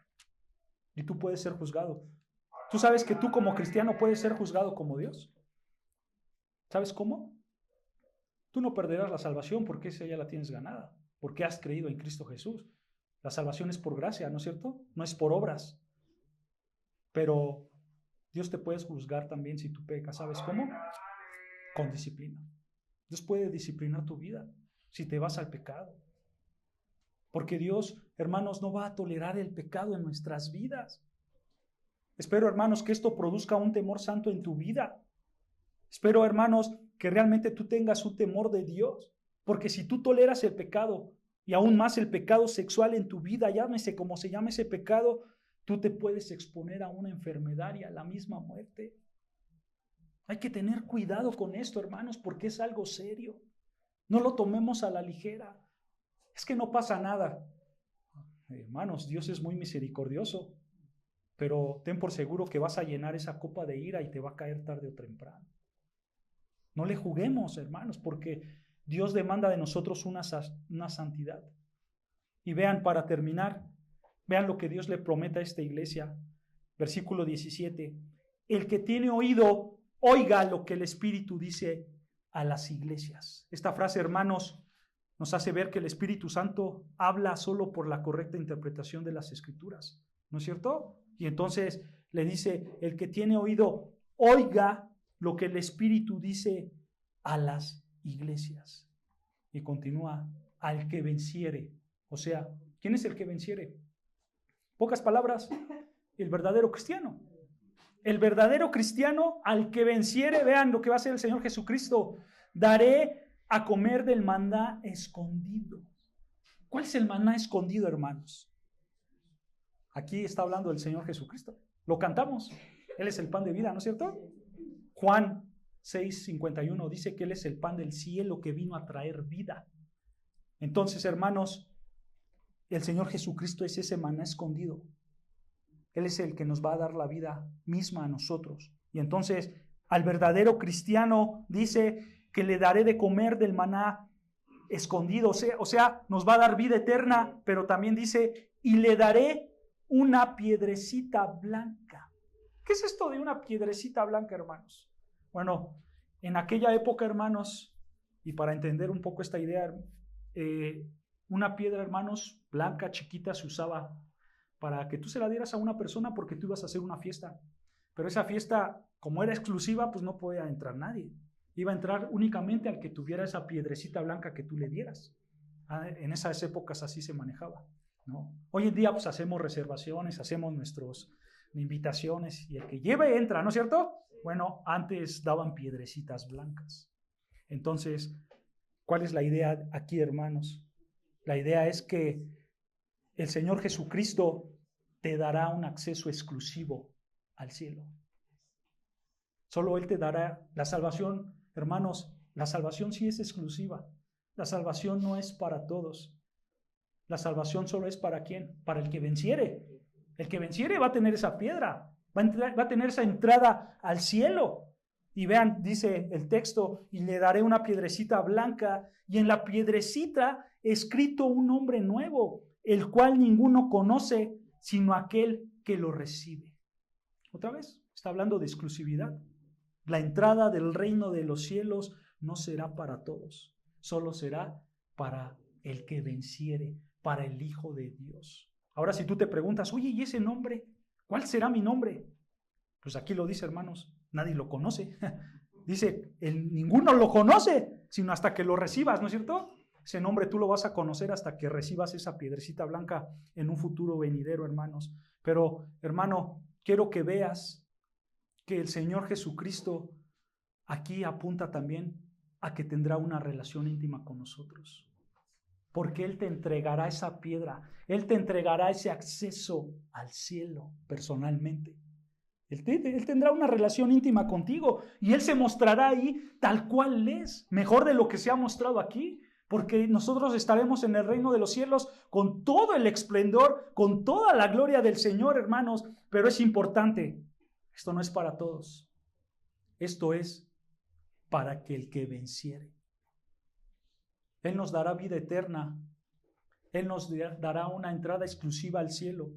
Y tú puedes ser juzgado. ¿Tú sabes que tú como cristiano puedes ser juzgado como Dios? ¿Sabes cómo? Tú no perderás la salvación porque esa ya la tienes ganada, porque has creído en Cristo Jesús. La salvación es por gracia, ¿no es cierto? No es por obras. Pero Dios te puede juzgar también si tú pecas. ¿Sabes cómo? Con disciplina. Dios puede disciplinar tu vida si te vas al pecado. Porque Dios, hermanos, no va a tolerar el pecado en nuestras vidas. Espero, hermanos, que esto produzca un temor santo en tu vida. Espero, hermanos, que realmente tú tengas un temor de Dios. Porque si tú toleras el pecado, y aún más el pecado sexual en tu vida, llámese como se llame ese pecado, tú te puedes exponer a una enfermedad y a la misma muerte. Hay que tener cuidado con esto, hermanos, porque es algo serio. No lo tomemos a la ligera. Es que no pasa nada. Hermanos, Dios es muy misericordioso, pero ten por seguro que vas a llenar esa copa de ira y te va a caer tarde o temprano. No le juguemos, hermanos, porque Dios demanda de nosotros una santidad. Y vean, para terminar, vean lo que Dios le promete a esta iglesia. Versículo 17. El que tiene oído, oiga lo que el Espíritu dice a las iglesias. Esta frase, hermanos, nos hace ver que el Espíritu Santo habla solo por la correcta interpretación de las Escrituras, ¿no es cierto? Y entonces le dice, el que tiene oído, oiga lo que el Espíritu dice a las iglesias. Y continúa, al que venciere. O sea, ¿quién es el que venciere? Pocas palabras, el verdadero cristiano. El verdadero cristiano, al que venciere, vean lo que va a hacer el Señor Jesucristo. Daré a comer del maná escondido. ¿Cuál es el maná escondido, hermanos? Aquí está hablando del Señor Jesucristo. Lo cantamos. Él es el pan de vida, ¿no es cierto? Juan 6:51 dice que Él es el pan del cielo que vino a traer vida. Entonces, hermanos, el Señor Jesucristo es ese maná escondido. Él es el que nos va a dar la vida misma a nosotros. Y entonces, al verdadero cristiano dice que le daré de comer del maná escondido. O sea, nos va a dar vida eterna, pero también dice, y le daré una piedrecita blanca. ¿Qué es esto de una piedrecita blanca, hermanos? Bueno, en aquella época, hermanos, y para entender un poco esta idea, una piedra, hermanos, blanca, chiquita, se usaba para que tú se la dieras a una persona porque tú ibas a hacer una fiesta. Pero esa fiesta, como era exclusiva, pues no podía entrar nadie. Iba a entrar únicamente al que tuviera esa piedrecita blanca que tú le dieras. En esas épocas así se manejaba, ¿no? Hoy en día pues hacemos reservaciones, hacemos nuestras invitaciones y el que lleve entra, ¿no es cierto? Bueno, antes daban piedrecitas blancas. Entonces, ¿cuál es la idea aquí, hermanos? La idea es que el Señor Jesucristo te dará un acceso exclusivo al cielo. Solo Él te dará la salvación. Hermanos, la salvación sí es exclusiva. La salvación no es para todos. La salvación solo es para ¿quién? Para el que venciere. El que venciere va a tener esa piedra, va a tener esa entrada al cielo. Y vean, dice el texto, y le daré una piedrecita blanca, y en la piedrecita escrito un nombre nuevo, el cual ninguno conoce, sino aquel que lo recibe. Otra vez, está hablando de exclusividad. La entrada del reino de los cielos no será para todos, solo será para el que venciere, para el Hijo de Dios. Ahora, si tú te preguntas, oye, ¿y ese nombre? ¿Cuál será mi nombre? Pues aquí lo dice, hermanos, nadie lo conoce. Dice, ninguno lo conoce, sino hasta que lo recibas, ¿no es cierto? Ese nombre tú lo vas a conocer hasta que recibas esa piedrecita blanca en un futuro venidero, hermanos. Pero, hermano, quiero que veas que el Señor Jesucristo aquí apunta también a que tendrá una relación íntima con nosotros. Porque Él te entregará esa piedra, Él te entregará ese acceso al cielo personalmente. Él tendrá una relación íntima contigo y Él se mostrará ahí tal cual es, mejor de lo que se ha mostrado aquí, porque nosotros estaremos en el reino de los cielos con todo el esplendor, con toda la gloria del Señor, hermanos. Pero es importante, esto no es para todos, esto es para que el que venciere. Él nos dará vida eterna, Él nos dará una entrada exclusiva al cielo.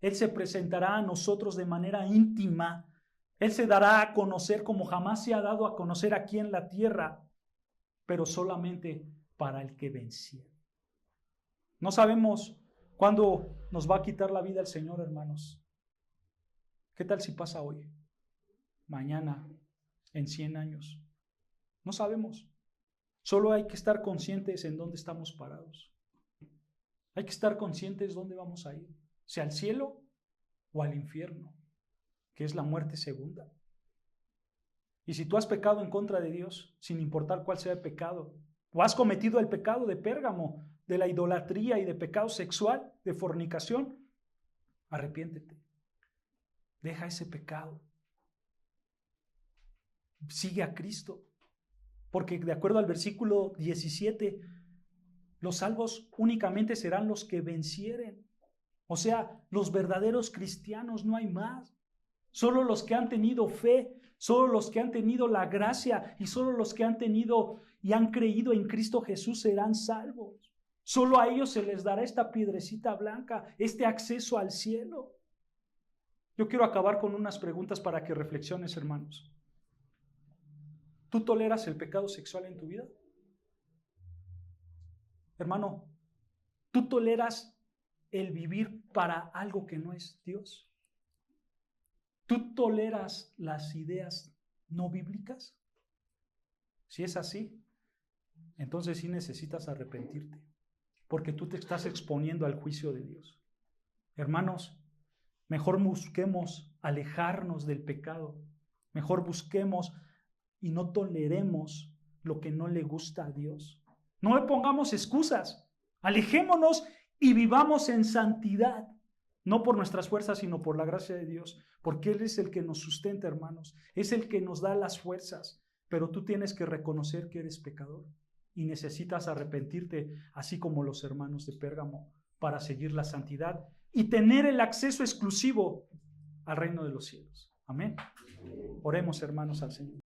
Él se presentará a nosotros de manera íntima. Él se dará a conocer como jamás se ha dado a conocer aquí en la tierra, pero solamente para el que venciere. No sabemos cuándo nos va a quitar la vida el Señor, hermanos. ¿Qué tal si pasa hoy? Mañana, en 100 años. No sabemos. Solo hay que estar conscientes en dónde estamos parados. Hay que estar conscientes dónde vamos a ir. Sea al cielo o al infierno, que es la muerte segunda. Y si tú has pecado en contra de Dios, sin importar cuál sea el pecado, o has cometido el pecado de Pérgamo, de la idolatría y de pecado sexual, de fornicación, arrepiéntete. Deja ese pecado. Sigue a Cristo. Porque de acuerdo al versículo 17, los salvos únicamente serán los que vencieren. O sea, los verdaderos cristianos, no hay más. Solo los que han tenido fe, solo los que han tenido la gracia y solo los que han tenido y han creído en Cristo Jesús serán salvos. Solo a ellos se les dará esta piedrecita blanca, este acceso al cielo. Yo quiero acabar con unas preguntas para que reflexiones, hermanos. ¿Tú toleras el pecado sexual en tu vida? Hermano, ¿tú toleras el vivir para algo que no es Dios? ¿Tú toleras las ideas no bíblicas? Si es así, entonces sí necesitas arrepentirte, porque tú te estás exponiendo al juicio de Dios. Hermanos, mejor busquemos alejarnos del pecado, mejor busquemos y no toleremos lo que no le gusta a Dios. No le pongamos excusas, alejémonos y vivamos en santidad. No por nuestras fuerzas, sino por la gracia de Dios, porque Él es el que nos sustenta, hermanos, es el que nos da las fuerzas, pero tú tienes que reconocer que eres pecador y necesitas arrepentirte, así como los hermanos de Pérgamo, para seguir la santidad y tener el acceso exclusivo al reino de los cielos. Amén. Oremos, hermanos, al Señor.